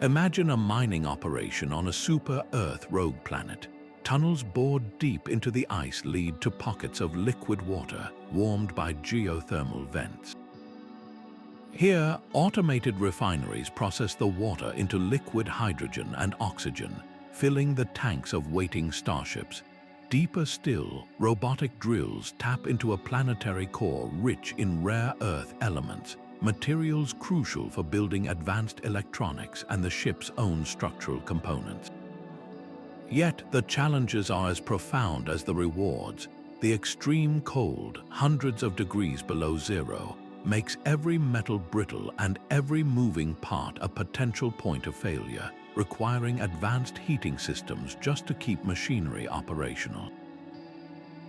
Imagine a mining operation on a super-Earth rogue planet. Tunnels bored deep into the ice lead to pockets of liquid water, warmed by geothermal vents. Here, automated refineries process the water into liquid hydrogen and oxygen, filling the tanks of waiting starships. Deeper still, robotic drills tap into a planetary core rich in rare earth elements, materials crucial for building advanced electronics and the ship's own structural components. Yet, the challenges are as profound as the rewards. The extreme cold, hundreds of degrees below zero, makes every metal brittle and every moving part a potential point of failure, requiring advanced heating systems just to keep machinery operational.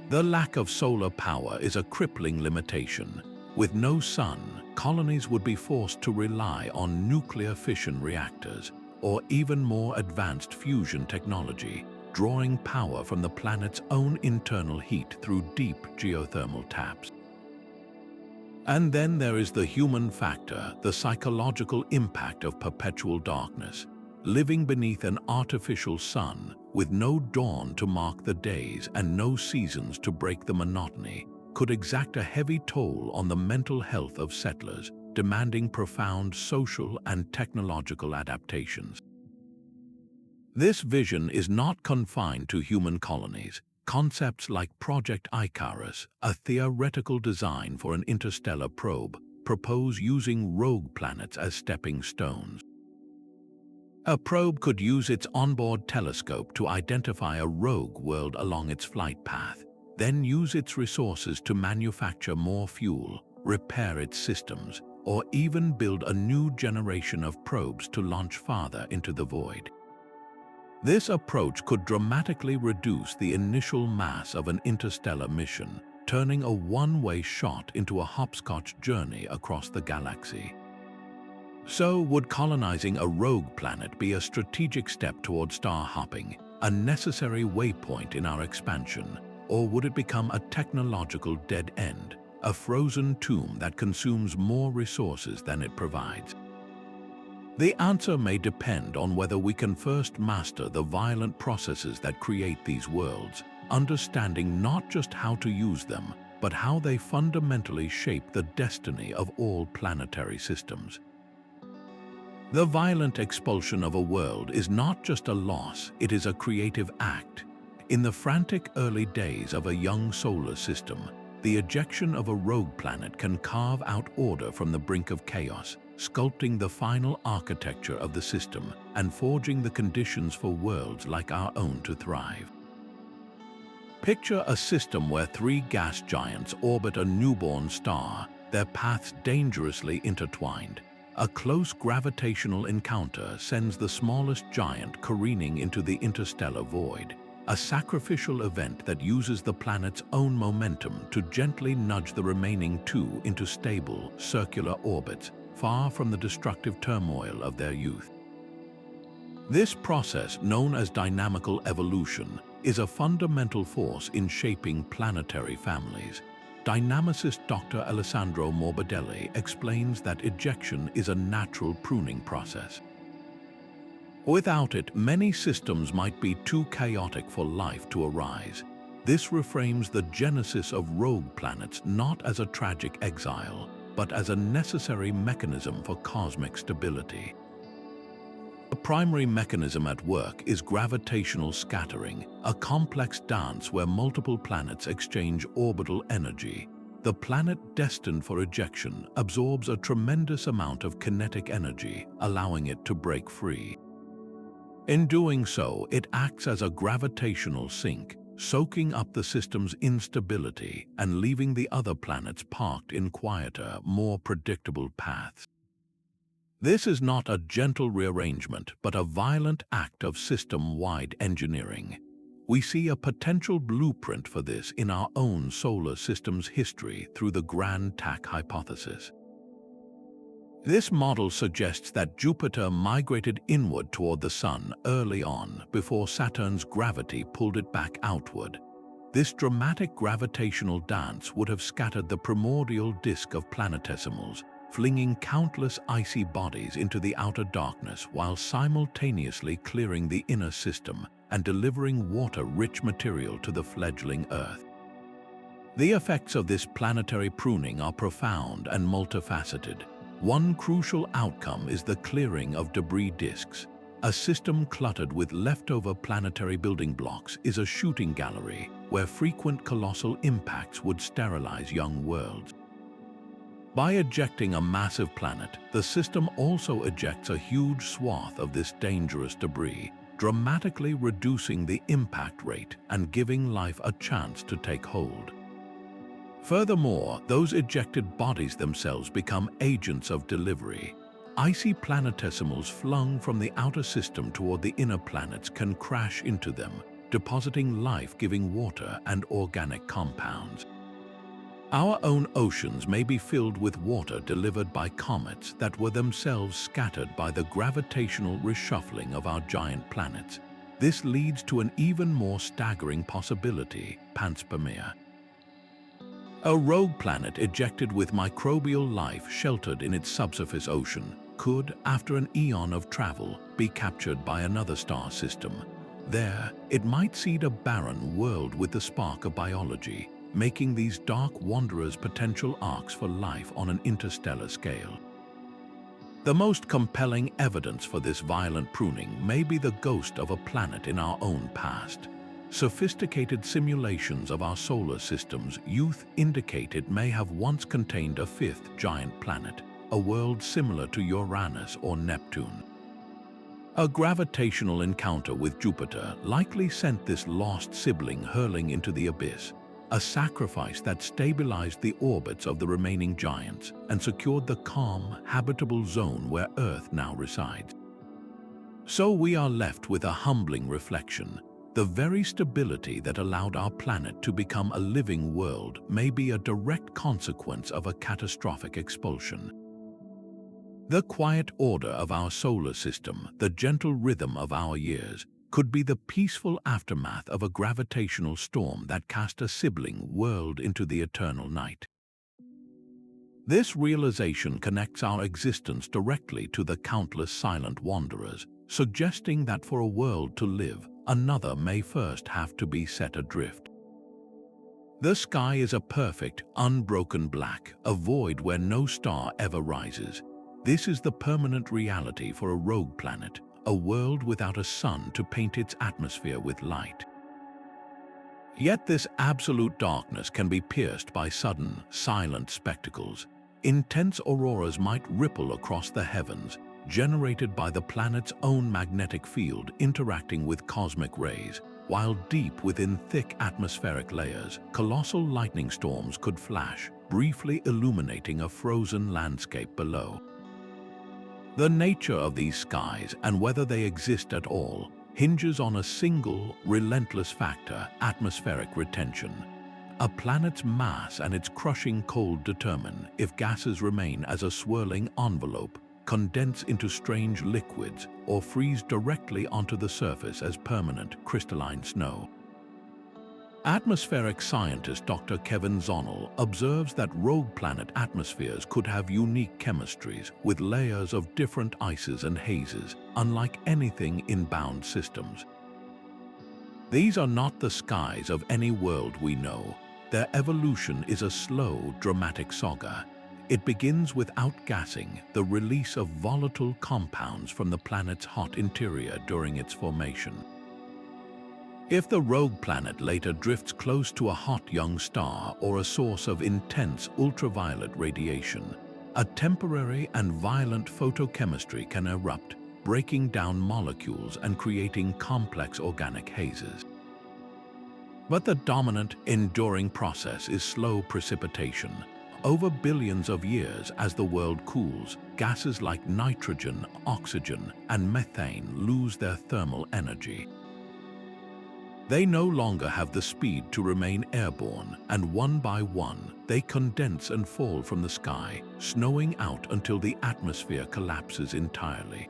The lack of solar power is a crippling limitation. With no sun, colonies would be forced to rely on nuclear fission reactors, or even more advanced fusion technology, drawing power from the planet's own internal heat through deep geothermal taps. And then there is the human factor, the psychological impact of perpetual darkness. Living beneath an artificial sun, with no dawn to mark the days and no seasons to break the monotony, could exact a heavy toll on the mental health of settlers, demanding profound social and technological adaptations. This vision is not confined to human colonies. Concepts like Project Icarus, a theoretical design for an interstellar probe, propose using rogue planets as stepping stones. A probe could use its onboard telescope to identify a rogue world along its flight path, then use its resources to manufacture more fuel, repair its systems, or even build a new generation of probes to launch farther into the void. This approach could dramatically reduce the initial mass of an interstellar mission, turning a one-way shot into a hopscotch journey across the galaxy. So, would colonizing a rogue planet be a strategic step toward star hopping, a necessary waypoint in our expansion, or would it become a technological dead end, a frozen tomb that consumes more resources than it provides? The answer may depend on whether we can first master the violent processes that create these worlds, understanding not just how to use them, but how they fundamentally shape the destiny of all planetary systems. The violent expulsion of a world is not just a loss, it is a creative act. In the frantic early days of a young solar system, the ejection of a rogue planet can carve out order from the brink of chaos, sculpting the final architecture of the system and forging the conditions for worlds like our own to thrive. Picture a system where three gas giants orbit a newborn star, their paths dangerously intertwined. A close gravitational encounter sends the smallest giant careening into the interstellar void, a sacrificial event that uses the planet's own momentum to gently nudge the remaining two into stable, circular orbits, far from the destructive turmoil of their youth. This process, known as dynamical evolution, is a fundamental force in shaping planetary families. Dynamicist Dr. Alessandro Morbidelli explains that ejection is a natural pruning process. Without it, many systems might be too chaotic for life to arise. This reframes the genesis of rogue planets not as a tragic exile, but as a necessary mechanism for cosmic stability. The primary mechanism at work is gravitational scattering, a complex dance where multiple planets exchange orbital energy. The planet destined for ejection absorbs a tremendous amount of kinetic energy, allowing it to break free. In doing so, it acts as a gravitational sink, soaking up the system's instability and leaving the other planets parked in quieter, more predictable paths. This is not a gentle rearrangement, but a violent act of system-wide engineering. We see a potential blueprint for this in our own solar system's history through the Grand Tack hypothesis. This model suggests that Jupiter migrated inward toward the Sun early on before Saturn's gravity pulled it back outward. This dramatic gravitational dance would have scattered the primordial disk of planetesimals, flinging countless icy bodies into the outer darkness while simultaneously clearing the inner system and delivering water-rich material to the fledgling Earth. The effects of this planetary pruning are profound and multifaceted. One crucial outcome is the clearing of debris disks. A system cluttered with leftover planetary building blocks is a shooting gallery where frequent colossal impacts would sterilize young worlds. By ejecting a massive planet, the system also ejects a huge swath of this dangerous debris, dramatically reducing the impact rate and giving life a chance to take hold. Furthermore, those ejected bodies themselves become agents of delivery. Icy planetesimals flung from the outer system toward the inner planets can crash into them, depositing life-giving water and organic compounds. Our own oceans may be filled with water delivered by comets that were themselves scattered by the gravitational reshuffling of our giant planets. This leads to an even more staggering possibility, panspermia. A rogue planet ejected with microbial life sheltered in its subsurface ocean could, after an eon of travel, be captured by another star system. There, it might seed a barren world with the spark of biology, making these dark wanderers potential arks for life on an interstellar scale. The most compelling evidence for this violent pruning may be the ghost of a planet in our own past. Sophisticated simulations of our solar system's youth indicate it may have once contained a fifth giant planet, a world similar to Uranus or Neptune. A gravitational encounter with Jupiter likely sent this lost sibling hurling into the abyss, a sacrifice that stabilized the orbits of the remaining giants and secured the calm, habitable zone where Earth now resides. So we are left with a humbling reflection. The very stability that allowed our planet to become a living world may be a direct consequence of a catastrophic expulsion. The quiet order of our solar system, the gentle rhythm of our years, could be the peaceful aftermath of a gravitational storm that cast a sibling world into the eternal night. This realization connects our existence directly to the countless silent wanderers, suggesting that for a world to live, another may first have to be set adrift. The sky is a perfect, unbroken black, a void where no star ever rises. This is the permanent reality for a rogue planet, a world without a sun to paint its atmosphere with light. Yet this absolute darkness can be pierced by sudden, silent spectacles. Intense auroras might ripple across the heavens, generated by the planet's own magnetic field interacting with cosmic rays, while deep within thick atmospheric layers, colossal lightning storms could flash, briefly illuminating a frozen landscape below. The nature of these skies and whether they exist at all hinges on a single, relentless factor: atmospheric retention. A planet's mass and its crushing cold determine if gases remain as a swirling envelope, condense into strange liquids, or freeze directly onto the surface as permanent crystalline snow. Atmospheric scientist Dr. Kevin Zonnel observes that rogue planet atmospheres could have unique chemistries with layers of different ices and hazes, unlike anything in bound systems. These are not the skies of any world we know. Their evolution is a slow, dramatic saga. It begins with outgassing, the release of volatile compounds from the planet's hot interior during its formation. If the rogue planet later drifts close to a hot young star or a source of intense ultraviolet radiation, a temporary and violent photochemistry can erupt, breaking down molecules and creating complex organic hazes. But the dominant, enduring process is slow precipitation. Over billions of years, as the world cools, gases like nitrogen, oxygen, and methane lose their thermal energy. They no longer have the speed to remain airborne, and one by one, they condense and fall from the sky, snowing out until the atmosphere collapses entirely.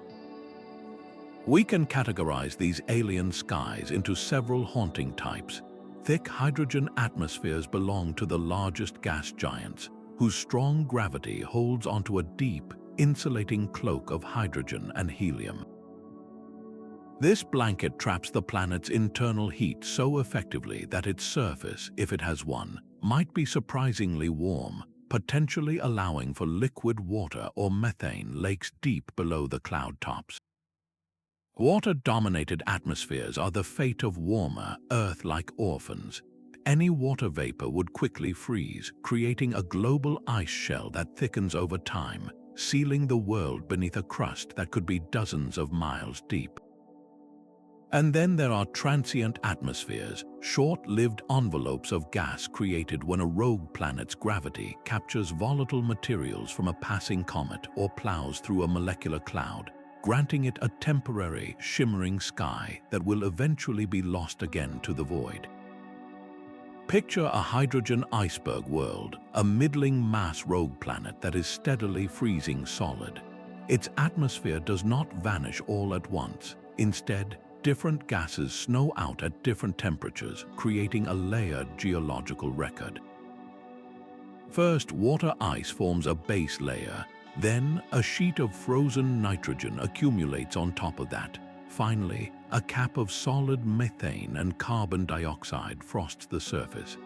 We can categorize these alien skies into several haunting types. Thick hydrogen atmospheres belong to the largest gas giants, whose strong gravity holds onto a deep, insulating cloak of hydrogen and helium. This blanket traps the planet's internal heat so effectively that its surface, if it has one, might be surprisingly warm, potentially allowing for liquid water or methane lakes deep below the cloud tops. Water-dominated atmospheres are the fate of warmer, Earth-like orphans. Any water vapor would quickly freeze, creating a global ice shell that thickens over time, sealing the world beneath a crust that could be dozens of miles deep. And then there are transient atmospheres, short-lived envelopes of gas created when a rogue planet's gravity captures volatile materials from a passing comet or plows through a molecular cloud, granting it a temporary, shimmering sky that will eventually be lost again to the void. Picture a hydrogen iceberg world, a middling mass rogue planet that is steadily freezing solid. Its atmosphere does not vanish all at once. Instead, different gases snow out at different temperatures, creating a layered geological record. First, water ice forms a base layer. Then, a sheet of frozen nitrogen accumulates on top of that. Finally, a cap of solid methane and carbon dioxide frosts the surface.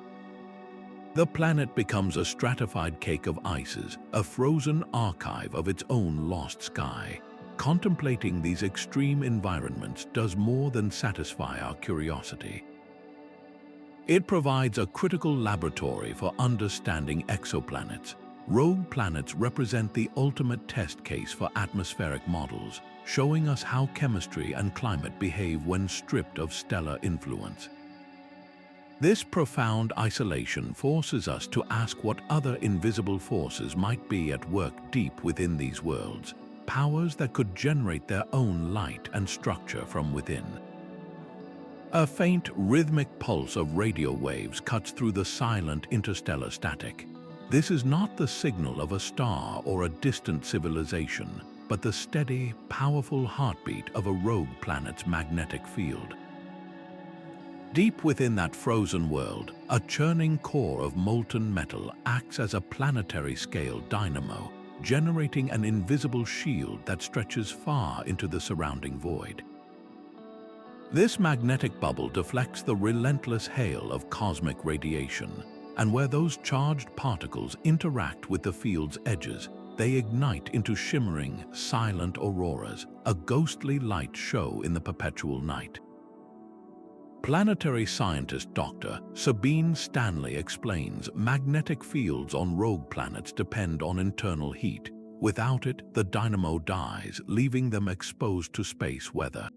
The planet becomes a stratified cake of ices, a frozen archive of its own lost sky. Contemplating these extreme environments does more than satisfy our curiosity. It provides a critical laboratory for understanding exoplanets. Rogue planets represent the ultimate test case for atmospheric models, showing us how chemistry and climate behave when stripped of stellar influence. This profound isolation forces us to ask what other invisible forces might be at work deep within these worlds, powers that could generate their own light and structure from within. A faint, rhythmic pulse of radio waves cuts through the silent interstellar static. This is not the signal of a star or a distant civilization, but the steady, powerful heartbeat of a rogue planet's magnetic field. Deep within that frozen world, a churning core of molten metal acts as a planetary-scale dynamo, generating an invisible shield that stretches far into the surrounding void. This magnetic bubble deflects the relentless hail of cosmic radiation, and where those charged particles interact with the field's edges, they ignite into shimmering, silent auroras, a ghostly light show in the perpetual night. Planetary scientist Dr. Sabine Stanley explains magnetic fields on rogue planets depend on internal heat. Without it, the dynamo dies, leaving them exposed to space weather.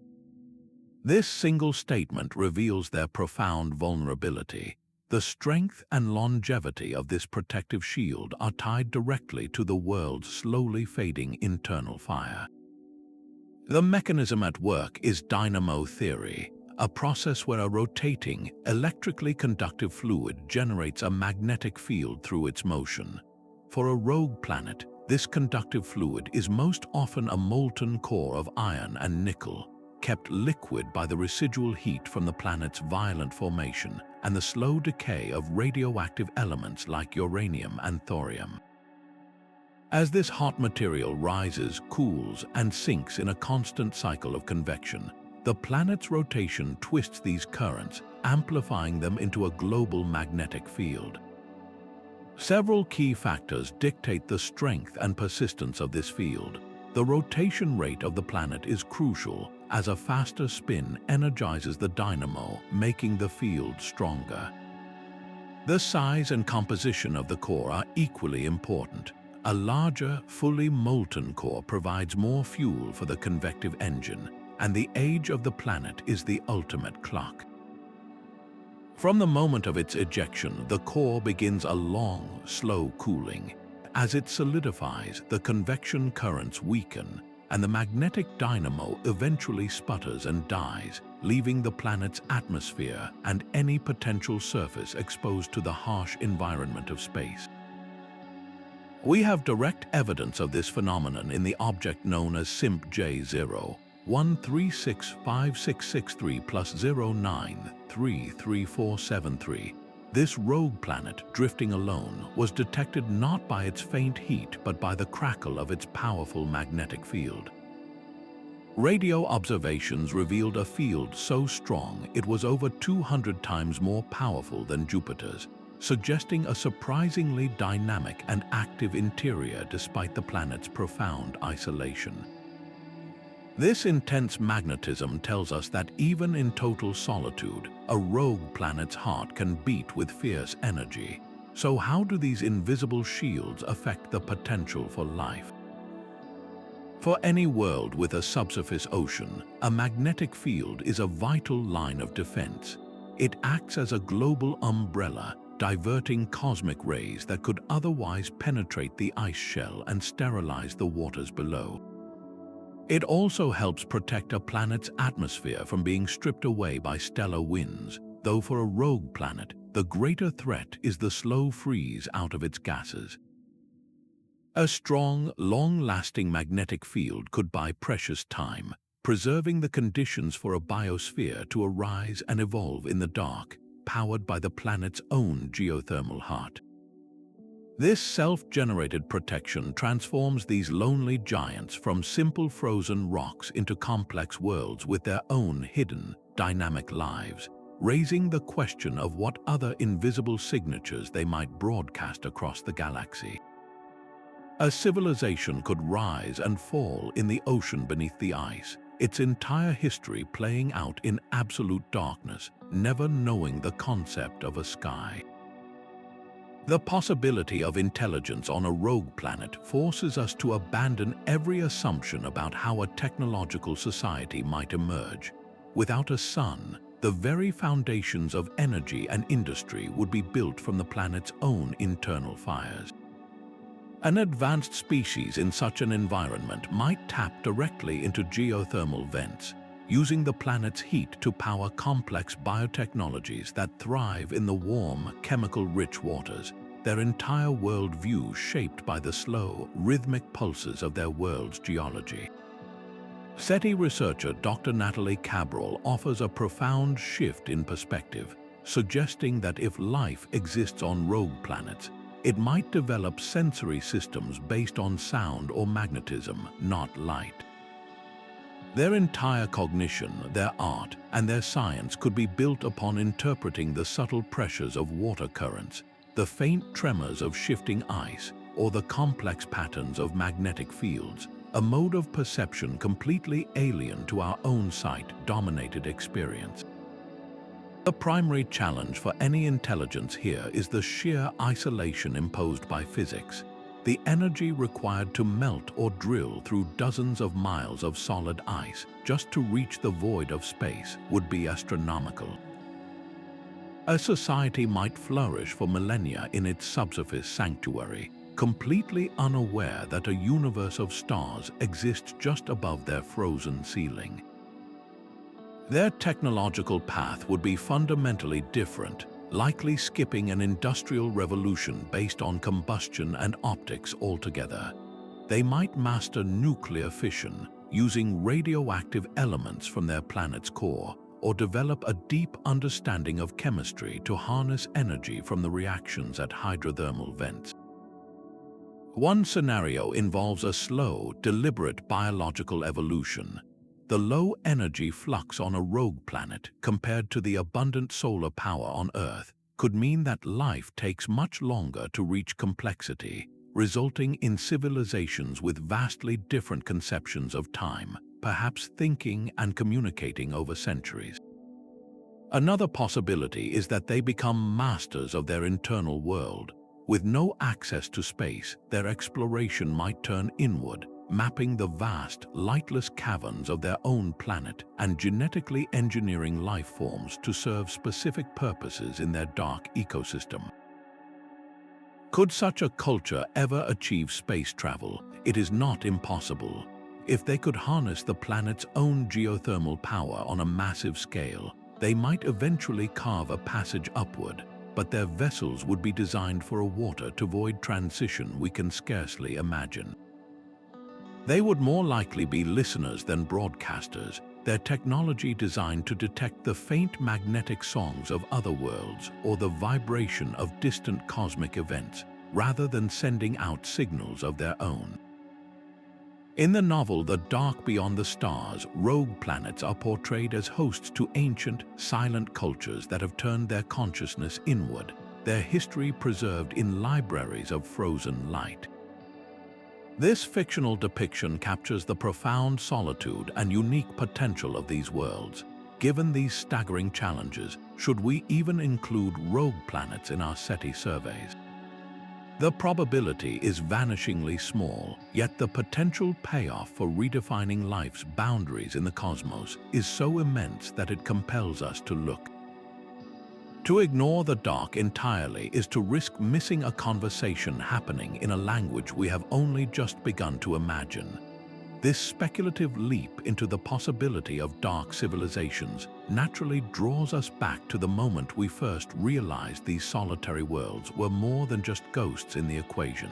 This single statement reveals their profound vulnerability. The strength and longevity of this protective shield are tied directly to the world's slowly fading internal fire. The mechanism at work is dynamo theory, a process where a rotating, electrically conductive fluid generates a magnetic field through its motion. For a rogue planet, this conductive fluid is most often a molten core of iron and nickel, kept liquid by the residual heat from the planet's violent formation and the slow decay of radioactive elements like uranium and thorium. As this hot material rises, cools, and sinks in a constant cycle of convection, the planet's rotation twists these currents, amplifying them into a global magnetic field. Several key factors dictate the strength and persistence of this field. The rotation rate of the planet is crucial, as a faster spin energizes the dynamo, making the field stronger. The size and composition of the core are equally important. A larger, fully molten core provides more fuel for the convective engine, and the age of the planet is the ultimate clock. From the moment of its ejection, the core begins a long, slow cooling. As it solidifies, the convection currents weaken, and the magnetic dynamo eventually sputters and dies, leaving the planet's atmosphere and any potential surface exposed to the harsh environment of space. We have direct evidence of this phenomenon in the object known as SIMP J0, 1365663 plus 09333473. This rogue planet, drifting alone, was detected not by its faint heat but by the crackle of its powerful magnetic field. Radio observations revealed a field so strong it was over 200 times more powerful than Jupiter's, suggesting a surprisingly dynamic and active interior despite the planet's profound isolation. This intense magnetism tells us that even in total solitude, a rogue planet's heart can beat with fierce energy. So how do these invisible shields affect the potential for life? For any world with a subsurface ocean, a magnetic field is a vital line of defense. It acts as a global umbrella, diverting cosmic rays that could otherwise penetrate the ice shell and sterilize the waters below. It also helps protect a planet's atmosphere from being stripped away by stellar winds, though for a rogue planet, the greater threat is the slow freeze out of its gases. A strong, long-lasting magnetic field could buy precious time, preserving the conditions for a biosphere to arise and evolve in the dark, powered by the planet's own geothermal heart. This self-generated protection transforms these lonely giants from simple frozen rocks into complex worlds with their own hidden, dynamic lives, raising the question of what other invisible signatures they might broadcast across the galaxy. A civilization could rise and fall in the ocean beneath the ice, its entire history playing out in absolute darkness, never knowing the concept of a sky. The possibility of intelligence on a rogue planet forces us to abandon every assumption about how a technological society might emerge. Without a sun, the very foundations of energy and industry would be built from the planet's own internal fires. An advanced species in such an environment might tap directly into geothermal vents, using the planet's heat to power complex biotechnologies that thrive in the warm, chemical-rich waters, their entire worldview shaped by the slow, rhythmic pulses of their world's geology. SETI researcher Dr. Natalie Cabral offers a profound shift in perspective, suggesting that if life exists on rogue planets, it might develop sensory systems based on sound or magnetism, not light. Their entire cognition, their art, and their science could be built upon interpreting the subtle pressures of water currents, the faint tremors of shifting ice, or the complex patterns of magnetic fields, a mode of perception completely alien to our own sight-dominated experience. The primary challenge for any intelligence here is the sheer isolation imposed by physics. The energy required to melt or drill through dozens of miles of solid ice just to reach the void of space would be astronomical. A society might flourish for millennia in its subsurface sanctuary, completely unaware that a universe of stars exists just above their frozen ceiling. Their technological path would be fundamentally different, likely skipping an industrial revolution based on combustion and optics altogether. They might master nuclear fission, using radioactive elements from their planet's core, or develop a deep understanding of chemistry to harness energy from the reactions at hydrothermal vents. One scenario involves a slow, deliberate biological evolution. The low energy flux on a rogue planet, compared to the abundant solar power on Earth, could mean that life takes much longer to reach complexity, resulting in civilizations with vastly different conceptions of time, perhaps thinking and communicating over centuries. Another possibility is that they become masters of their internal world. With no access to space, their exploration might turn inward, mapping the vast, lightless caverns of their own planet and genetically engineering life forms to serve specific purposes in their dark ecosystem. Could such a culture ever achieve space travel? It is not impossible. If they could harness the planet's own geothermal power on a massive scale, they might eventually carve a passage upward, but their vessels would be designed for a water-to-void transition we can scarcely imagine. They would more likely be listeners than broadcasters, their technology designed to detect the faint magnetic songs of other worlds or the vibration of distant cosmic events, rather than sending out signals of their own. In the novel The Dark Beyond the Stars, rogue planets are portrayed as hosts to ancient, silent cultures that have turned their consciousness inward, their history preserved in libraries of frozen light. This fictional depiction captures the profound solitude and unique potential of these worlds. Given these staggering challenges, should we even include rogue planets in our SETI surveys? The probability is vanishingly small, yet the potential payoff for redefining life's boundaries in the cosmos is so immense that it compels us to look. To ignore the dark entirely is to risk missing a conversation happening in a language we have only just begun to imagine. This speculative leap into the possibility of dark civilizations naturally draws us back to the moment we first realized these solitary worlds were more than just ghosts in the equation.